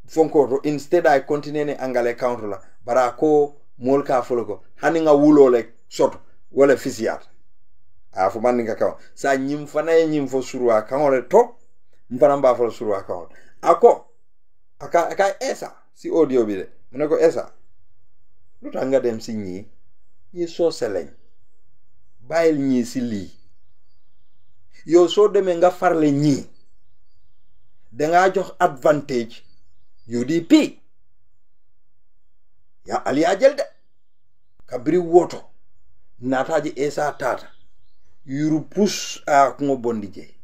fonko instead I continue ne angale counter la barako molka foloko haninga wulo le soto wala fisiat afu maninga kaw sa nyim fana nyim fo surwa kangole to mfana mba fo surwa kangole aka esa si audio bi de muneko esa lutanga dem si ñi so seleng bayil ñi si li yo so deme nga farle ñi da nga jox advantage UDP ya ali ajel de kabri woto nataji esa tata yuru push a ko bondije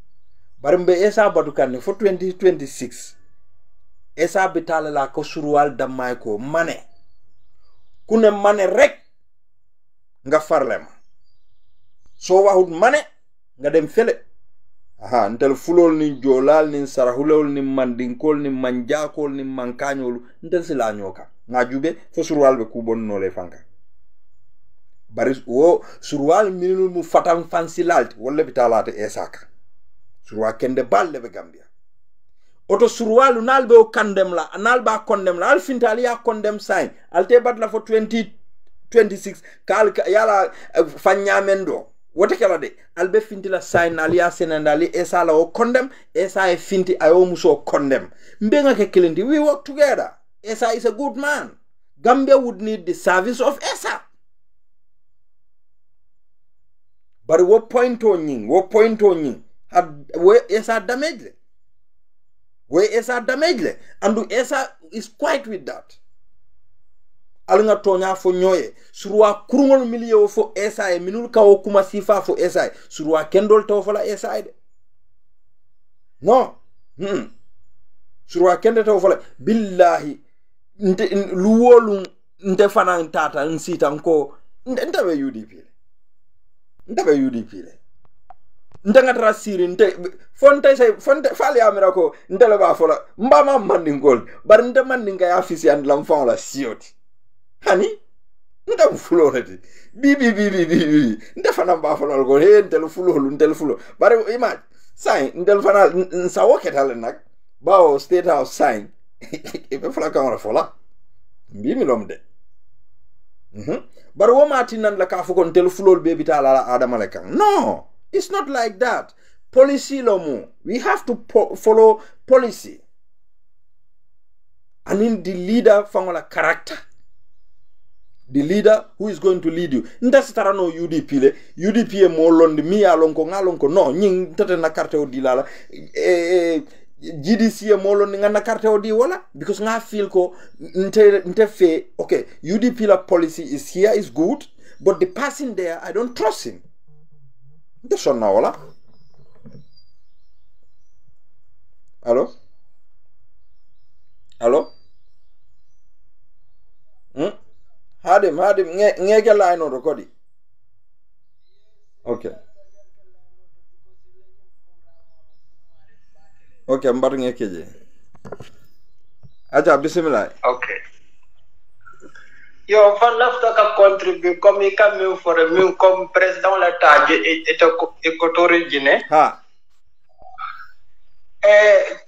barmbe esa badukan for 2026 esa bitala la ko surwal damay ko mané kune mané rek nga farlema so waxut mané nga dem fele ntel fulol ni jolal ni sarahulol ni mandinkol ni manjakol ni mankanyol ntel sila nyoka nga jube fo surwal be ku bonno le fanka bari wo surwal minul mu fatam fansilalt wala bitalate esaka surwa kende balle be Gambia oto surwalu nalbe o kandem la nalba kondem la al fintali ya kondem sign alte badla for 2026 kal yala fanyamendo wote kala de albe finti la sign alia senandali esa la o condemn esa e finti ayo muso condemn mbenga ke kilindi we work together esa is a good man Gambia would need the service of ESA. But what point on you? Where ESA damage? Where ESA damage? And the ESA is quite with that. Alunga tonya fo nyoye surwa kurungol milio fo SI minul ka okuma sifa fo SI surwa kendol to fola SI de no surwa kende to fola billahi nte luwolu nte fanan tata nsita nko ntabe UDP le nte ngatra siri nte fonte fali amira ko nte le ba fola mbama mandingol bar nte mandinga ya fisi and lam fon la sioti hani nda fulo nati bi nda fana ba fana ko he ntel fulo bare image sign ndel fana nsa woketal nak bawo state house sign e be fala kamara fola bi mi lomde bare wo mati nan la ka fuko ntel fulo be bitala la adama le kan no it's not like that policy lomo we have to follow policy and in the leader fangola character. The leader who is going to lead you. Ndasitara no UDP le. UDP e mo londi mi alonko ngalonko no nying tete na carte o di lala. GDC e mo londi nga na carte o di wala because nga feel ko nte fe okay UDP la policy is here is good but the person there I don't trust him. Nte sonna wala. Hello? Hadim ngeke line on recording. Okay, mbar ngeke je. Aja bismillah. Okay. Yo fan lafta ka contribute comme i kam for me comme président la tadje Équatorial Guinée. Ha.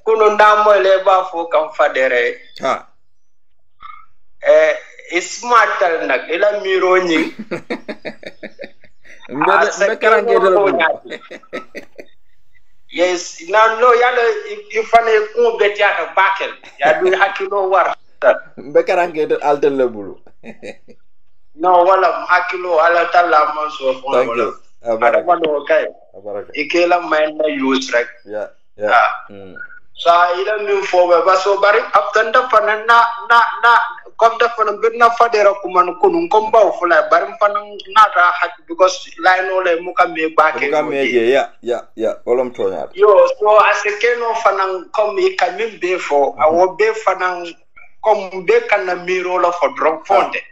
Kuno ndamo le ba fo kam fadere. Ha. Ismatal nak ila miro ñing mbe karange de yes no yalla ifane ko betiata bakel ya du hakilo war mbe karange de altel le bulu no wala hakilo ala talla man so fo wala ada mano kay ikela man na use rek yeah sa ila mi fo ba so bari after da fana na comme da fana birna fadera kuman kunun kom baw fula bari fana nata hak because line ole mukame baake yeah olom tonya yo so asekeno fana comme ikamim be fo awo be fana comme be kana miro la fo drop fonde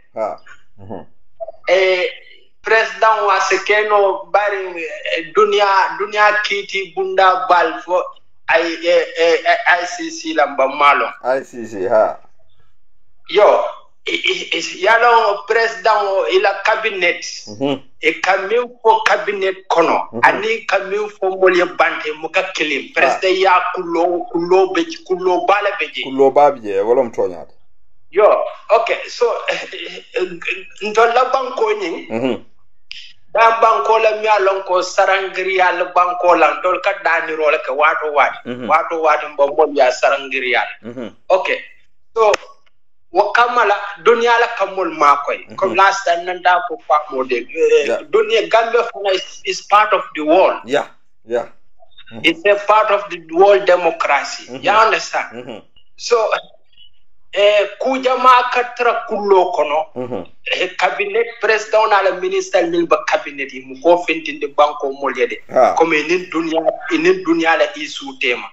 president wa asekeno bari dunia kiti bunda bal fo ICC lamba malo ICC ha yo yalo president ila cabinet e kamin fo cabinet kono ani kamin fo molye bande muka kilim president ya kulo bala beji kulo babje wala mtonya yo okay so ndola banko nyi da banko la mi alon ko sarangiri al banko la dol ka dani role ka wato mbo ya sarangiri al okay so wakamala dunia la kamul makoy comme last time nanda ko pa model dunia Gambia is part of the world it's a part of the world democracy you understand so kujama katra kullo kono cabinet president na la minister mil ba cabinet mu ko fentinde banko molyede comme nin dunia la isu tema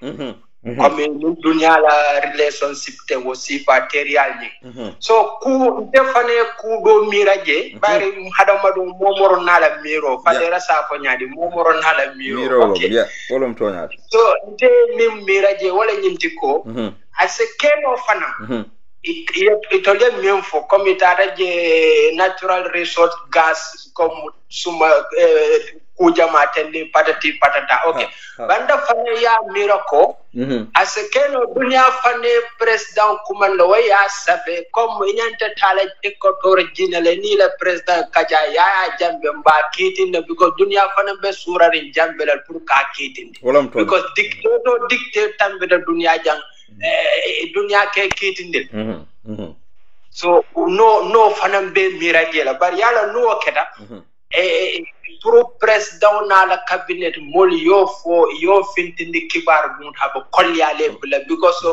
comme nin dunia la relationship te aussi material ni so ku defane ku do miraje bari hadamado momoro na la miro fadera sa ko nyaadi momoro na la miro okay wolom to nyaadi so de nim miraje wala nyinti ko ase keno fana itolye mienfo comme itaraje natural resource gas comme suma kujama tende patati patata okay banda fane ya mirako ase keno dunia fane president kumando ya sabe comme inyanta tala Équatorial Guinée ni le president kaja ya jambe mba kitinde because dunia fane be surari jambe la pour ka kitinde because dictator tambe da dunia jang dunia ke kitinde So no fanam be miraje la bar yala no keta pro president na la cabinet mol yo fintindi kibar mun habo kolyale bula because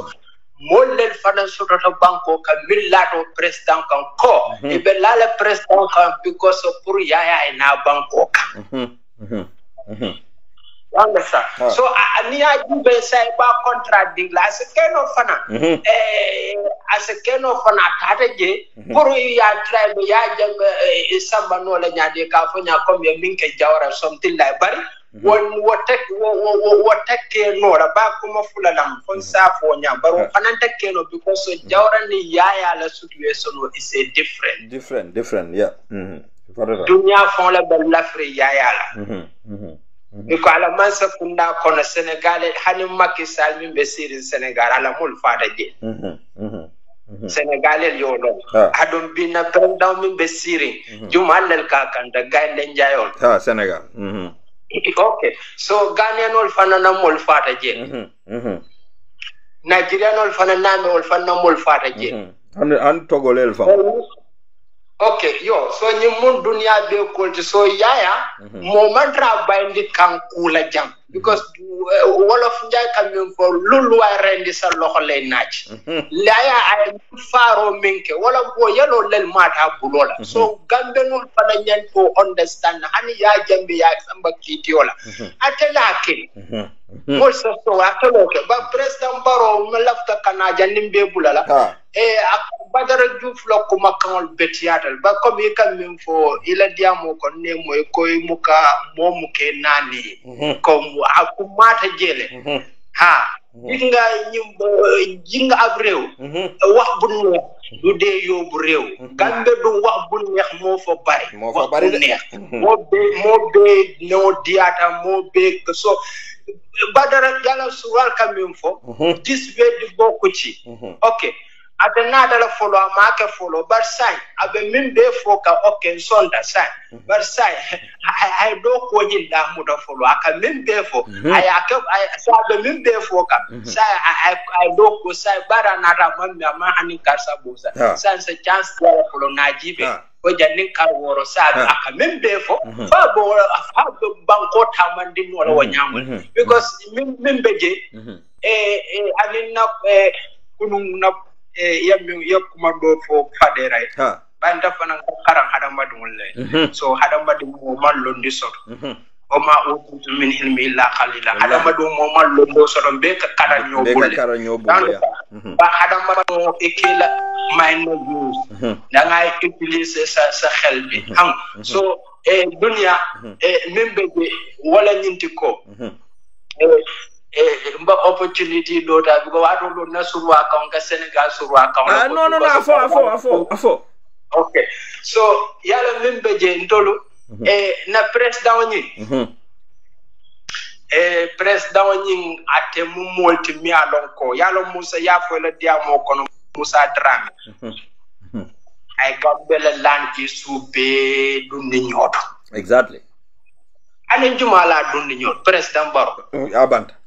mollel fana sototo banko ka millato president kan ko e be lala president kan because pour yaya na banko kan understand? So niya jube say ba contradict la as keno fana as keno fana tata je pour ya tribe ya jam samba no la nyaade ka fo nya comme ya minke jawra something like bari what take no ba kuma fulalam fon sa fo nya baro fana take no because jawra ni yaya la situation is a different yeah dunya fon la bel lafri yaya la Iko ala mansa kunda kono Senegal hani Macky Sall min be siri Senegal ala mul fada je Senegal yo do adum bina president min be siri jumalal ka kanda gayle njayol Senegal okay so Ghanaian fana na mul fada je Nigerian fana na mul fana mul fada je an togolel fa okay yo so nyimun dunya be kolti so yaya mo mantra bindi kan kula jam because wolof njay kam for lulu ay rendi sa loxo lay naaj laya ay faro minke wala bo yelo lel mata bulola so gambe non fana nyen to understand hani ya jambe ya samba kitiola atelakin mo so atelo ke ba president baro me lafta kana jannim be bulala Badara Diouf la ko makal betiatal ba comme yekam min fo ila diamo ko ne moy koy muka momuke nani ko akumata jele jinga jinga ab rew wax bu neex du de yobu rew gambe du wax bu neex mo fa bari neex mo be no diata mo be so Badara jala suwal kam fo dis be di bokku ci okay atena dala follow amake follow but sai abe min be foka okay sonda sai but sai I do ko hinda mu da follow aka min be fo ayaka sa be min be foka sai I do ko sai bara na ra man ma hanin karsa bosa sai sa chance dala follow najibe ko jannin kar woro sa aka min be fo fa bo banko tamandi no la wanyam because min beje aninna kunun na yakuma do fo fade right banda fana karam hadamba dum le so hadamba dum mo man londi sot o ma utu min hilmi illa qalila hadamba dum mo man londo soto be ka kada nyobulle ba hadamba mo ekela may no use da ngay utiliser sa xel bi xam so dunya membe wala nyinti ko mba opportunity do ta ko wato do na surwa kan ka Senegal surwa kan no afo okay so yala membe je ndolo na president ni president ni ate mu molti mi alon ko yalo Musa ya fo la diamo kono Musa Drame ay gambela lanti sube dundi nyoto exactly anen jumala dundi nyot president Barrow abanta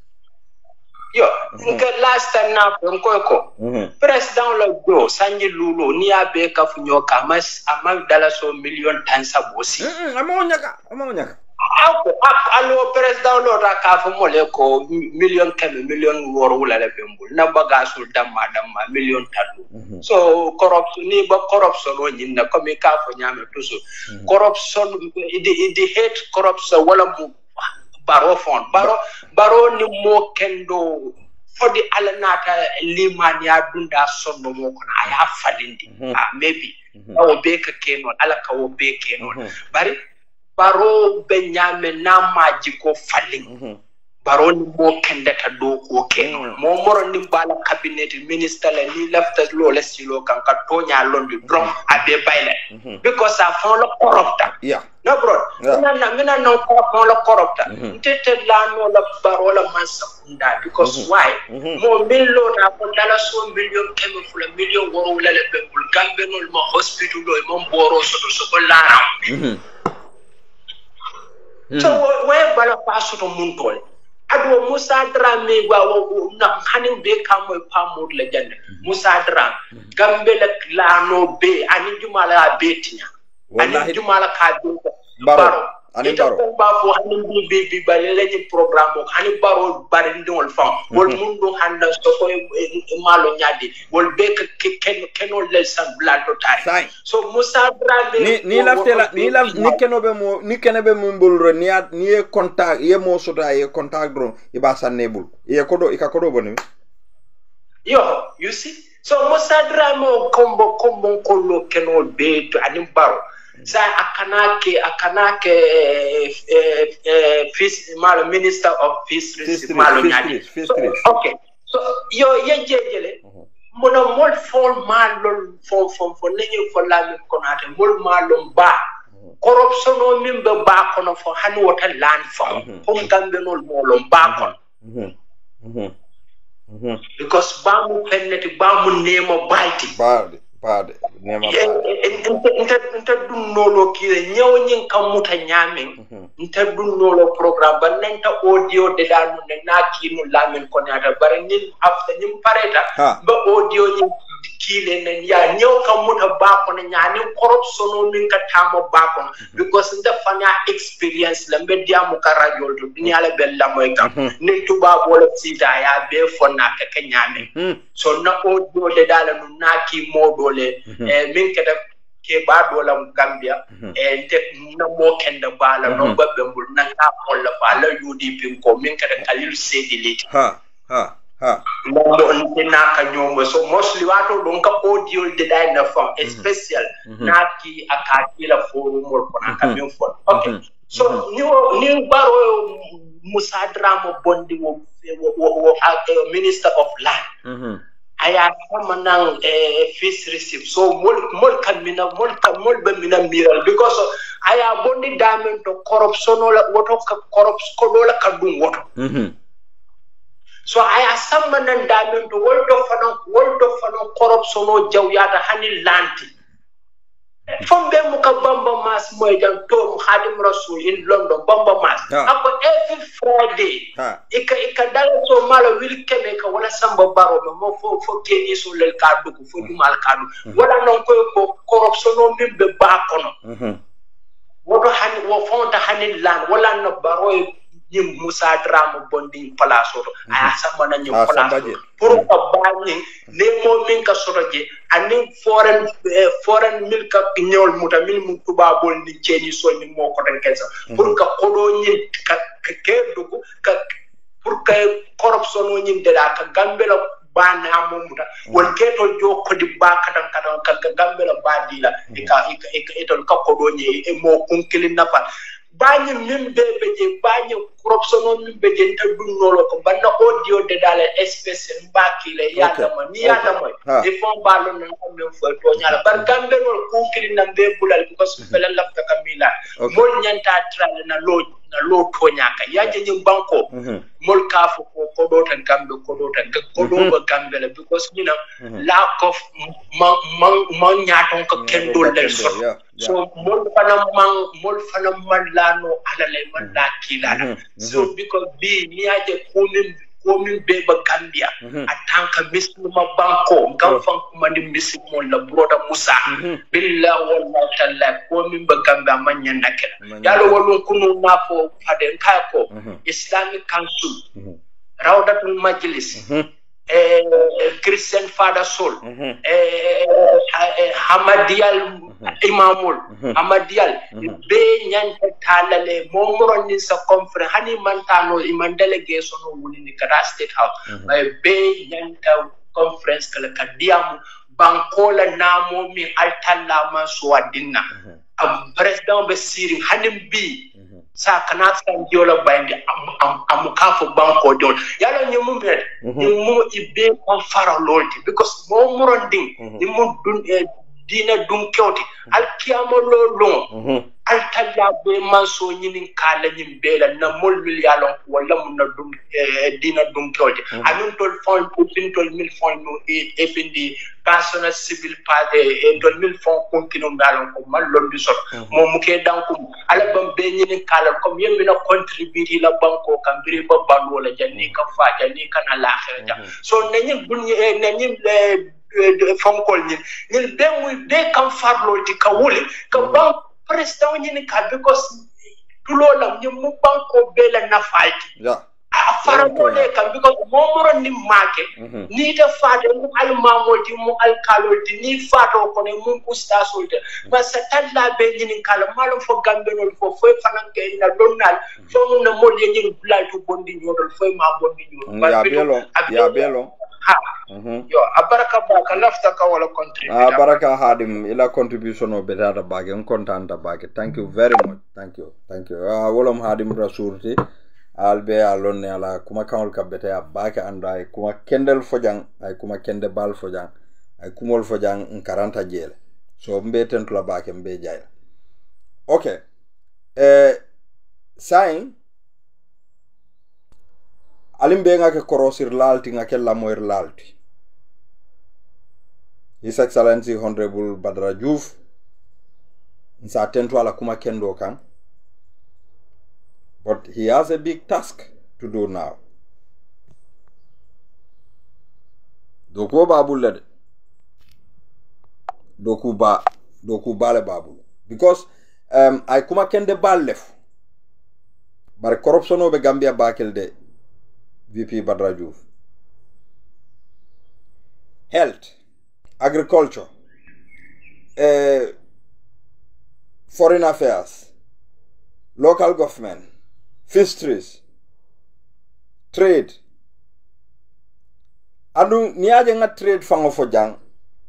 yo nke last time na ko president la do sanji lulo ni abe ka funyo ka mas amal dala so million tansa bosi amonyaka alo president lo ra ka fu mole ko million woro wala le bembul na bagasul damma million tadu so corruption ni ba corruption o nyinna ko mi ka fu nyame tuso corruption the hate corruption wala mu Baro fond baro ni mo kendo fodi alanata limania dunda sonno mo kono aya fadindi maybe o be ka kenon ala ka o be kenon bari baro be nyame na maji ko falling baro ni mo kendata do ko kenon mo moro ni bala cabinet minister la ni lafta lo lesilo kan ka tonya londi drum abe bayle because I found corrupta no bro mina no ko la corrupta tete la no la baro la mansakunda because why mo millo na ko dala so million kemi fula million woro la le bembul gambe no mo hospital do mo boro so ko laram so we bala paso to mun tole ado Musa Drame na hanin be kamo pamur le jande Musa Drame Gambela klano be ani jumala betinya ani jumala ka be baro ani baro ko ba fo hanin bi balele ni programme hani baro bari ndol fam wol mundo handa so ko malo nyaade wol be keno le san blado tari so Musa Drame ni laftela ni kenobe mo ni kenebe mo mbulro ni e contact ye mo soda ye contact dron e ba sanebul e kodo e ka kodo boni yo you see so Musa Drame kombo kolo keno be to ani baro sa akanake fish malo minister of fisheries malo nyaade okay so yo ye jejele mono mol fol malo fo nenye fo la konate mol malo ba corruption o mimbe ba kono fo hani wota land fo gambe nol molo ba kono because ba mu penneti ba mu nemo bayti bade nema inta dun nolo kire nyaw nyin kam muta nyamen inta dun nolo programme ban nanta audio de danu ne nakinu lamen konata bare nin afta nim pareta ba audio nyin kile ne ya nyaw kam muta ba ko ne nyani corruption min ka tamo ba ko because nda fanya experience la be diamu ka radio to dunya la bella moy kam ni tuba wala sita ya be fonna ka nyame so na audio de dala no naki modo min kada ke ba dola Gambia te na mo kenda bala no babbe mbul na ka polla bala UDP ko min kada Khalil Sediliti no na ka nyomo so mostly wato don ka audio de dai na fam special na ki akati la forum mo kona ka min fon okay so ni baro Musa Drame bondi wo minister of land aya manang fish receipt so mol kan be mina miral because aya bondi damen to corruption la woto ka corruption ko la kadum woto so aya samanan damen to woldo fano corruption o jawyata hani lanti Fombe muka Bamba Mas moy jang to Khadim Rasul in London Bamba Mas ako every Friday ika dala so mala wil keme ka wala samba baro mo fo ke iso lel ka dugu fo du mal kanu wala non ko corruption no mimbe ba kono wodo hani wo fonta hani lan wala no baro yim Musa Drame bondi place oto aya samba na ñu place pour ko bañi le mo min ka sotoje ani foreign milk ñol muta mil mu tuba bol ni ceni so ni moko tan kensa pour ka kodo ñi ka ke dugu ka pour ka corruption o ñi deda ka gambela bana mo muta won keto joko di ba kadan ka gambela badila ika ka kodo ñi e mo kunkili napa bañi min bebeje bañi corruption min beje ta dunnolo ko banna audio de dale espèce mbakile yalla ma ni yalla moy e fon ballo non ko men fo to nyala bar gambe no ko kiri nam be bulal because fele lafta kamila mol nyanta tral na lo to nyaka yaje nyim banko mol kafo ko do tan gambe ko do tan ko do ba gambe la because you know lack of man nyaton ko kendol del so so mol fana mallano alale man la kilala so because be niaje komin be ba Gambia atanka mislima banko gamfan kuma ni mislimo la broda Musa billahi wallahi taala komin ba Gambia manya nakela yalo walon kunu nafo faden kako Islamic Council Rawdatul Majlis Christian Father Soul Hamadiyal Imamul Hamadiyal be nyanta talale momoro ni sa conference hani mantano iman delegation woni ni Kara State House be nyanta conference kala kadiam bankola namo mi altalla ma suwadinna president be sirin hanim bi sa kanat san diola bandi am kafo banko don yalo nyumu nyumu ibe on fara lolti because mo muronding nyumu dun dina dum kewti al kiyama lolong al talla be manso nyinin kala nyim bela na molul yalon wala mun na dum dina dum kewti anun tol fon pupin tol mil fon no e findi personal civil part e tol mil fon kontinu ngalon ko mal londi sot mo muke danko ala bam be nyinin kala comme yembi na contribute la banko kambiri ba bandu wala janni ka fa janni kana la akhirata so nanyin bunni nanyin fonkol ñin be muy be kam farlo ti ka wuli ka ban president ñin ka because tulolam ñi mu banko be la nafalti a faramo le kam because momoro ni make ni de faade mu al mamoti mu al kaloti ni faato ko ne mu ustaso de ba sa talla be ñin kala malo fo gambe non fo fo fananke na donnal fo na mo le ñin blatu bondi ñodol fo ma bondi ñodol ya belo ha yo abaraka baka lafta ka wala contribute baraka hadim ila contribution o betata bage on contanta bage thank you very much thank you wolom hadim rasulti albe alonne ala kuma kawol kabete ya bake anda ay kuma kendel fojang ay kuma kende bal fojang ay kumol fojang 40 jele so mbe tentula bake mbe jayla okay sain alimbe ngake korosir lalti ngake lamoir lalti His Excellency Honorable Badara Diouf nsa tentu ala kuma kendo kan but he has a big task to do now doku babul lede doku bale babul because ay kuma kende bal lef bar corruption be Gambia bakel de VP Badara Diouf health agriculture foreign affairs local government fisheries trade adu niaje nga trade fango fo jang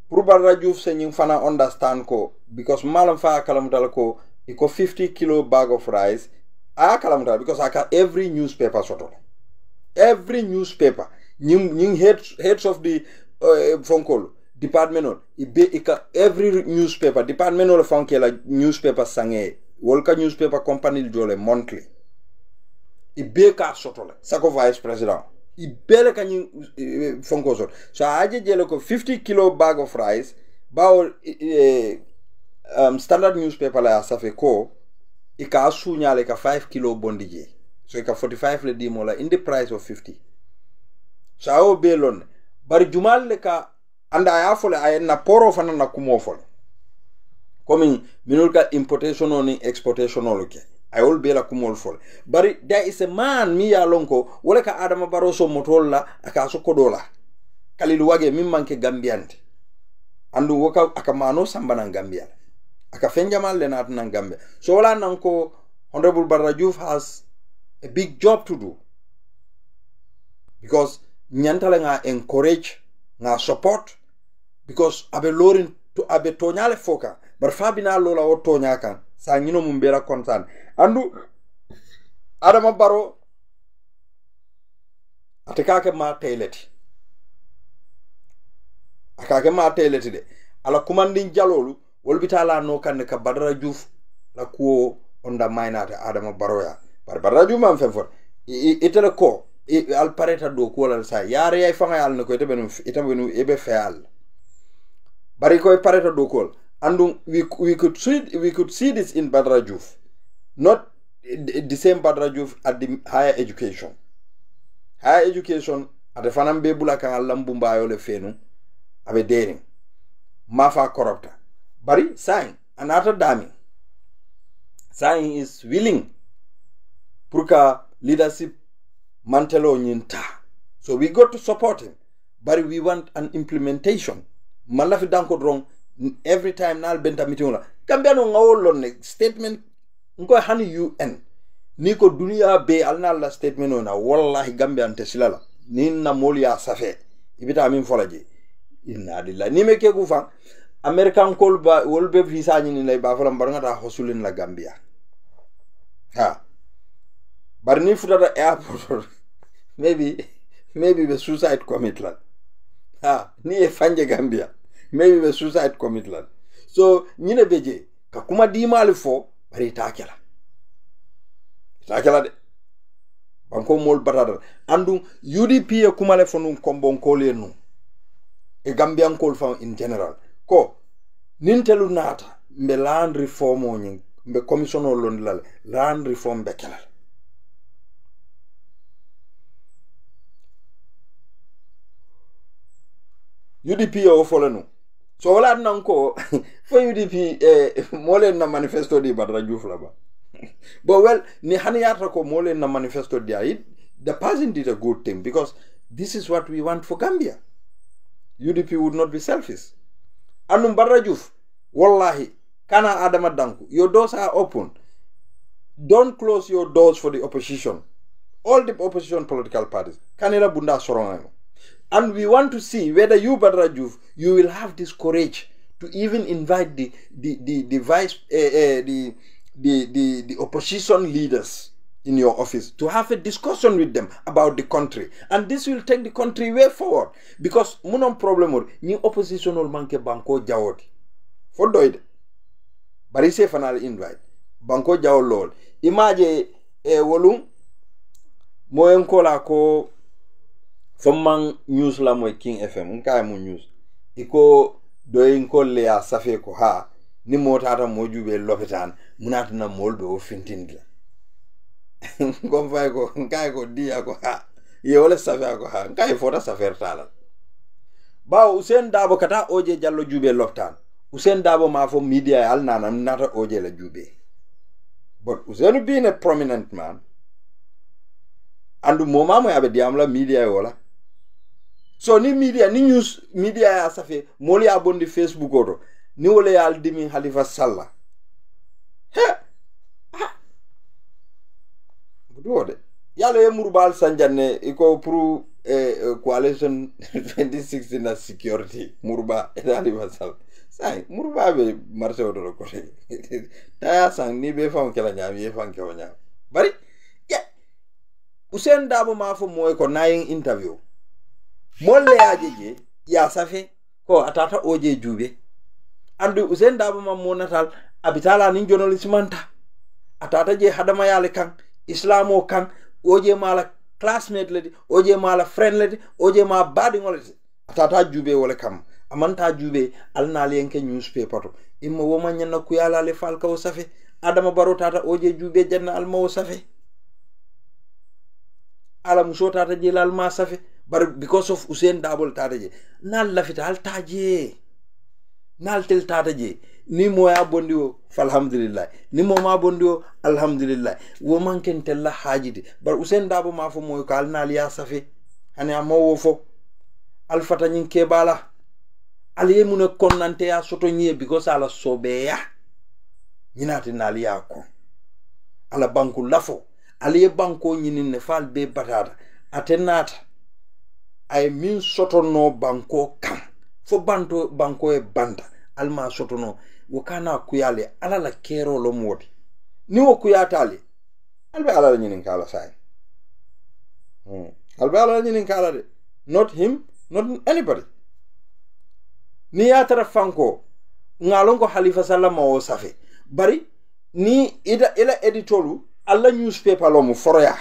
pour Badara Diouf se nying fana understand ko because malam fa kalam dal ko iko 50 kilo bag of rice a kalam dal because aka every newspaper soto every newspaper nying heads of the fonkol department every newspaper department or fonkela newspaper sange wolka newspaper company jole monthly ibeka sotole sako vice president ibele kanyi fonko sot so aje jele ko 50 kilo bag of rice bawo standard newspaper la safe ko ika sunyale ka 5 kilo bondije so ika 45 le dimola in the price of 50 so awo belon bari jumal le ka anda ya fole ay na poro fana na kumo fole komi minulka importation oni exportation oloke ay ol bela kumol fole bari there is a man mi ya lonko wala ka Adama Barrow so motolla aka so kodola kalilu wage min manke gambiante andu woka aka mano sambana gambia aka fenjamal le nat nan gambia so wala nan ko Honorable Badara Diouf has a big job to do because nyantale nga encourage nga support because abe lorin to abe tonyale foka bar fabina lola o tonya kan sa ngino mumbera kontan andu Adama Barrow atakake ma tayleti akake ma tayleti de ala kumandin jalolu wolbitala no kan ka Badara Diouf la ko onda mainata Adama Barrow ya bar Badara Diouf man fenfor itele ko al pareta do ko la sa yare ay fanga yal nako itabenu ebe feal bari ko pareta do ko and we could see this in Badara Diouf not the same Badara Diouf at the higher education at the fanam be bulaka lambu mbayo le fenu abe daring mafa corrupta bari sign another dami sign is willing purka leadership mantelo nyinta so we got to support him but we want an implementation malafi danko wrong every time nal benta meeting la Gambia no ngawolon ne statement ngo hani UN niko dunia be alna la statement ona wallahi Gambia ante silala ninna molia safe ibita amin folaje inna lillahi ni meke ku fa American call ba wolbe visa ni lay ba falam baranga ta hosulin la Gambia ha barni futata airport maybe the suicide commitment ha ni e fanje Gambia maybe the suicide commitment So ñine beje ka kuma dimali fo bari takela de banko mol batata andu UDP e kuma le fonu kombon ko le nu e gambian ko fa in general ko nintelu nata mbe land reform o nyin mbe commission o lon land reform be kelal UDP o folenu so wala nan ko fo UDP mole na manifesto di Badara Diouf la ba but well ni haniyata ko mole na manifesto di it the person did a good thing because this is what we want for Gambia. UDP would not be selfish. Anum Badara Diouf wallahi kana Adama Danku your doors are open. Don't close your doors for the opposition. All the opposition political parties kanela bunda soronga. And we want to see whether you, Badara Diouf, you will have this courage to even invite the opposition leaders in your office to have a discussion with them about the country. And this will take the country way forward. Because munon problem or ni opposition or manke banko jawoti. For doide. But it's a final invite. Banko jaw lol. Imagine wolum moyen kola ko Fomang news la moy King FM nka mu news iko doyin ko le ya safe ko ha ni motata mo jube lopitan munata na molbe o fintindla ngom fay ko nka ko dia ko ha ye wala safe ko ha nka fota safe tala ba Usain Dabo kata oje jallo jube lopitan Usain Dabo ma fo media al nanam nata oje la jube but Usain being a prominent man andu moma mo abe diamla media wala so ni media ni news media ya safe moli abondi Facebook oto ni wole ya aldimi Halifa Sallah buduode yalo ye murbal sanjanne iko pour coalition 2016 na security murba e Halifa Sallah sai murba be marché oto ko ta sang ni be fam kala nyam ye fam ko nyam bari Usain Dabo ma fo moy ko nayin interview molle ajeje ya safe ko atata oje jube andu Usain Dabo ma monatal abitala ni journalist manta atata je hadama yale kan islamo kan oje mala classmate ledi oje mala friend ledi oje ma badi ngolati atata jube wala kam amanta jube alnali enke newspaper to immo woma nyanna ku yala le falka o safe Adama Barrow tata oje jube janna alma o safe ala muso tata je lal ma safe but because of Usain Dabo tata je nal lafita al taje nal tel tata je ni moya bondi o falhamdulillah ni mo ma bondi o alhamdulillah wo manken tel la hajide but Usain Dabo ma fo moy kal nal ya safe hani amowo fo al fata nyin kebala al yemuna konnante ya soto nyi because ala sobeya nyinati nal ya ko ala banku lafo aliye banko nyinin ne fal be batata atenata ay min sotono banko kan fo banko e banda alma sotono wakana kuyale ala la kero lo modi ni wo kuyatale albe ala la nyinin kala say albe ala la nyinin kala de not him not anybody ni yatara fanko ngalon ko Halifa Sallah o safe bari ni ila editolu alla newspaper lo mu foroya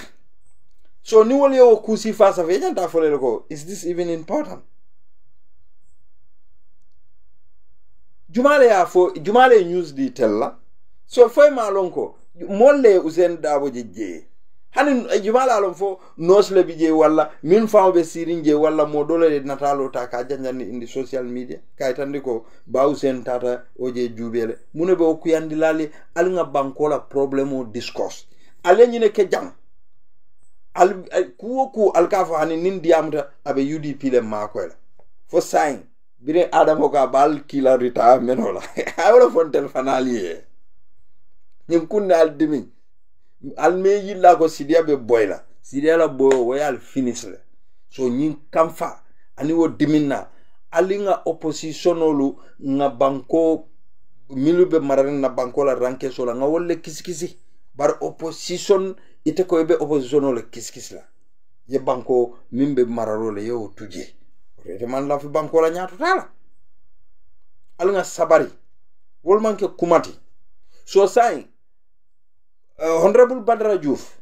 so ni wole o kusi fa safe janta folele ko is this even important jumale news di tella so foy malonko molle Usain Dabo jeje hanin jumala alon fo nosle bije walla min fawbe sirinje walla modole natalo ta ka janjani indi social media kay tandi ko ba Usain tata oje jubele munobe o kuyandi lali alnga bankola problemo discourse ale nyine ke jam al ku alkafa hanin nin diamta abe UDP le makola fo sign bire Adamo ka bal kila rita menola awlo fontel fanali nyim kunna al dimi al meji la ko sidia be boyla sidia la boyo wayal finish le so nyin kamfa ani wo diminna alinga oppositionolu nga banko milube mararen na banko la ranke so la nga wolle kiskisi bar opposition ite ko be oppositionolu kiskis la ye banko mimbe mararo le yo tuje rete man la fi banko la nyaatu tala alinga sabari wolmanke kumati so saying Honorable Badara Diouf,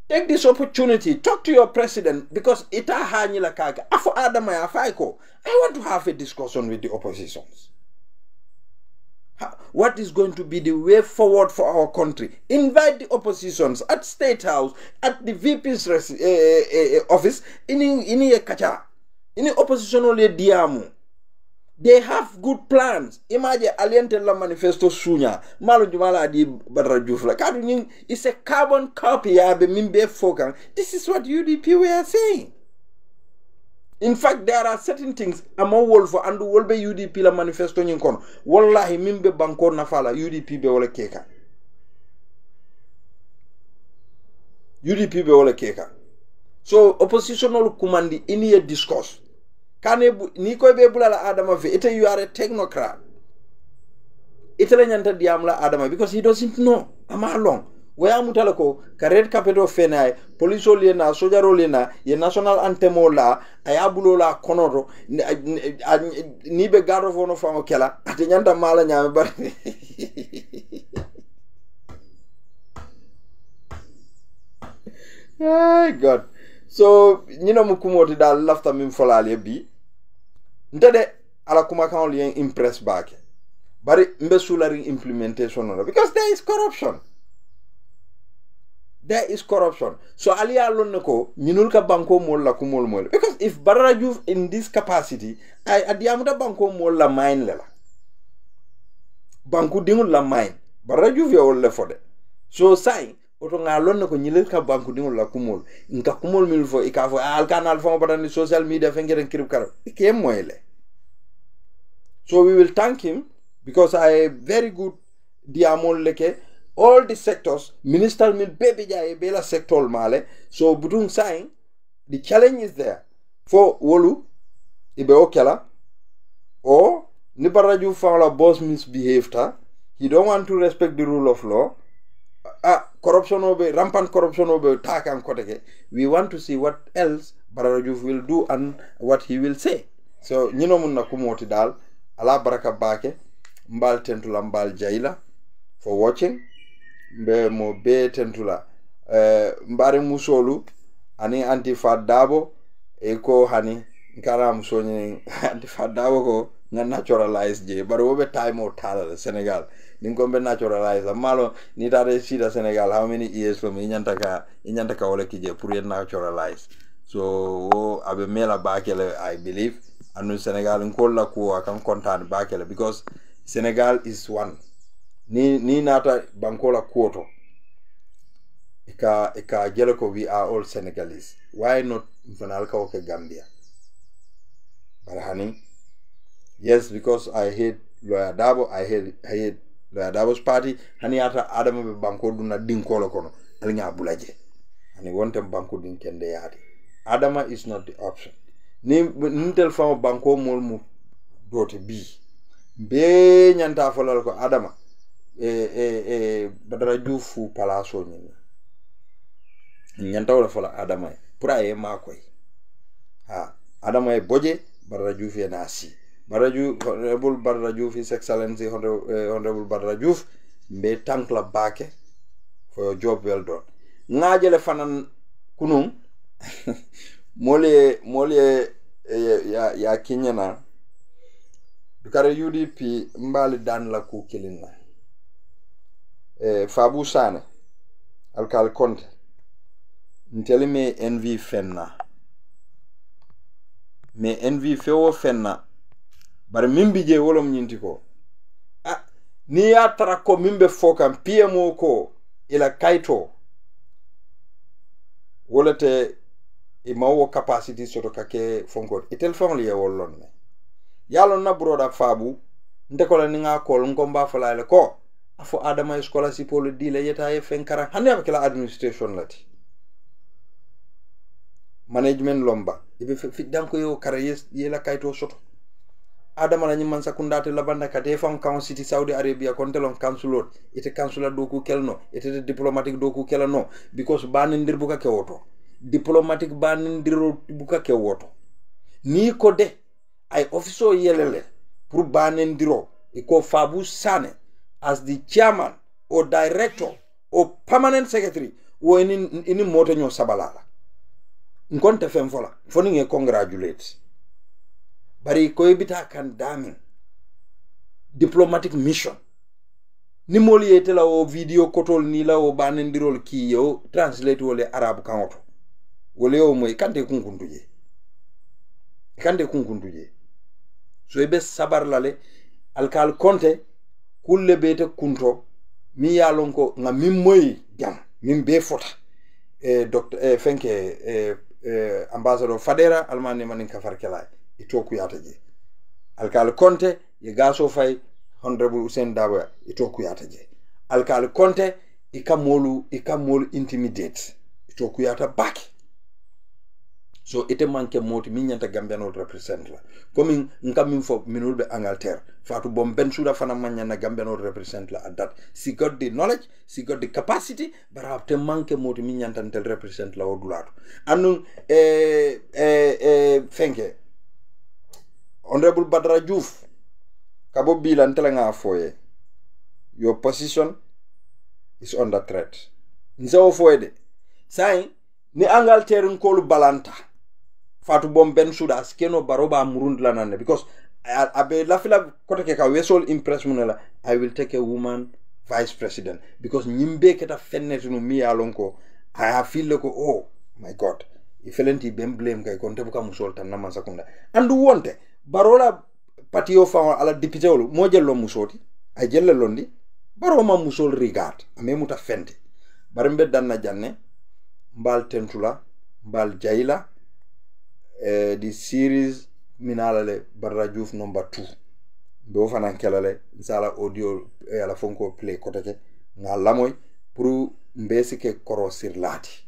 take this opportunity, talk to your president, because ita hanyila kaga afo adama ya faiko. I want to have a discussion with the oppositions. What is going to be the way forward for our country? Invite the oppositions at State House, at the VP's office, in oppositional diamu. They have good plans. Imagine Aliente la manifesto sunya. Malu jumala di Badara Diouf la. Kadu it's a carbon copy ya be mimbe fokan. This is what UDP were saying. In fact, there are certain things ama wolfo and wolbe UDP la manifesto nyinkon. Wallahi mimbe banko nafala UDP be wole keka. UDP be wole keka. So oppositional kumandi ini a discourse. Ni koy be bulala Adama fe ite you are a technocrat. Ite la nyanta diamla Adama because he doesn't know ama long. Waya mutala ko ka red capital fenay police olena sojaro lena ye national anthem la ayabulo la konoto ni be garo fono famo kela ate nyanta mala nyame bar Ay God. So, nyino mukumoti dal lafta mim folale bi. Ntede ala kuma kan li impress back. Bari mbe sulari implementation no because there is corruption. There is corruption. So ali alon ko minul ka banko mol la kumol mol because if Badara Diouf in this capacity I adiamuda banko mol la mine lela. Banku dingul la mine. Badara Diouf ya wol le fode. So say oto ngalon ko nyilel ka banku dingul la kumol nka kumol mil fo ikafo al kanal fo badani social media fengeren kirib karo ke moyle. So we will thank him because I very good diamol leke all the sectors minister mil baby jaye bela sector male so budung saying the challenge is there for wolu ibe okela or ni Badara Diouf la boss misbehaved he don't want to respect the rule of law corruption obe rampant corruption obe takan koteke we want to see what else Badara Diouf will do and what he will say so nyino mun na kumoti dal ala baraka bake mbal tentula mbal jaila for watching mbe mo be tentula mbare musolu ani Antifa Dabo eko hani nkara musoni Antifa Dabo ko nga naturalize je baro be time o tala Senegal ninkombe naturalize malo ni tare sida Senegal how many years from inyanta ka wala kije pour naturalize so abe mela bakele I believe anu Senegal nkolla ko akam kontaan bakele because Senegal is one ni nata bankola kuoto ika jeleko we are all Senegalese why not mfanal ka oke Gambia barhani yes because I hate Lawyer Dabo I hate Lawyer Dabo's party hani ata Adama be banko duna dinkolo kono alinya bulaje hani wonte banko din kende yaati Adama is not the option ni nintel famo banko mol mu dote bi be nyanta folal ko Adama Badara Diouf palaso ni nyanta wala fola Adama pura e makoy Adama e boje Badara Diouf e nasi Honorable Badara Diouf His Excellency Honorable Badara Diouf mbe tankla bake for your job well done ngajele fanan kunum mole ya kinyana dukare UDP mbali dan la ku kilina Fabu Sane alkal Conte ntelime NV fenna me NV fewo fenna bar mimbi je wolom nyinti ko ni ya tara ko mimbe fokam PMO ko ila kaito wolete imawo capacity soto kake fonko itel fon liye wollon me yalon na broda Fabu ndekola ni nga ko ngomba falaale ko afo Adama scholarship le dile yeta e fenkara hande am kala administration lati management lomba ibe fi danko yo karayes yela kaito soto Adama la nyimman sakundate labanda kate fam kan city Saudi Arabia kontelon consulate ite consulat doku kelno ite diplomatic doku kelano because banindir buka ke woto diplomatic banindir buka ke woto ni ko de ay officio yelele pour banindiro iko Fabu Sane as the chairman or director or permanent secretary wo ini moto nyo sabalala nkonte fem fola foni nge congratulate bari ko bita kan daming diplomatic mission ni moli etela o video kotol ni la o banendirol ki yo translate wole arab kangoto wole o moy kande kunkunduje so ebe sabar lale alkal konte kulle bete kunto mi yalon ko nga min moy jam min be fota docteur fenke ambassadeur Fadera almane manin kafar kelay itoku yata je alkal konte ye gaso fay honorable Hussein Dabo itoku yata je alkal konte ikamolu intimidate itoku yata baki so ite manke moti min nyanta Gambian represent la comme ngam fo minul be Angleterre fatu bom ben suda fana manya na Gambian represent la at that she got the knowledge, she got the capacity, but after manke moti min nyanta tel represent la odulato anu fenke honorable Badara Diouf kabo bilan telanga foye your position is under threat nzo foyede sai ni Angleterre nkolu balanta fatu bom ben suda skeno baroba murund lanane because abe lafila koteke ka wesol impress munela I will take a woman vice president because nyimbe keta fennetinu mi alonko I feel ko oh my god ifelenti ben blame kay konte buka musol tan nama sakunda andu wonte barola patio fa ala député wolu mo jello musoti ay jelle londi baro ma musol regard ame muta fente barembe danna janne mbal tentula mbal jayla the series minalale Badara Diouf number 2 do fanan kelale insala audio ala fonko play kotake nga lamoy pour mbesike korosir lati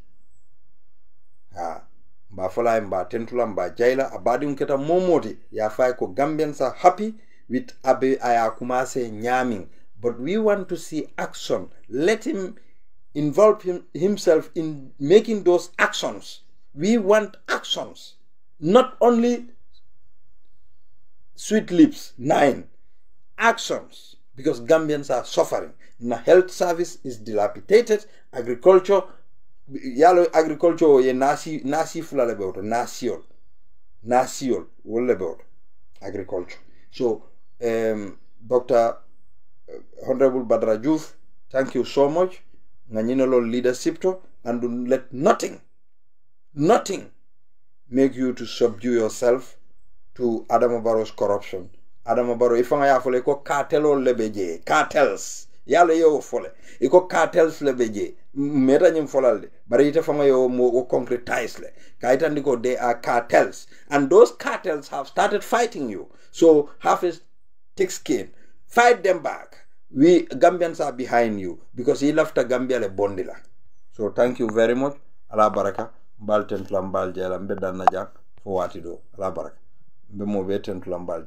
ha mba fala mba tentula mba jayla abadi unketa momoti ya fay ko Gambians are happy with abe aya kumase nyaming but we want to see action. Let him involve himself in making those actions. We want actions, not only sweet lips. 9 actions, because Gambians are suffering. The health service is dilapidated. Agriculture, yalo agriculture ye nasi fulale about nasiol all about agriculture. So Dr. Honorable Badara Diouf, thank you so much. Nganyinolo leadership to, and do let nothing make you to subdue yourself to Adama Barrow's corruption. Adama Barrow ifanga ya fole ko cartelo lebeje, cartels yalo yo fole iko cartels lebeje meta nyim folalde bari ite fanga yo mo concretize le kaita ndiko they are cartels, and those cartels have started fighting you. So have a thick skin, fight them back. We Gambians are behind you because he left a Gambia le bondila. So thank you very much. Ala baraka mbal tentula mbal jela mbedda na jak fo wati do ala baraka mbe mo be tentula mbal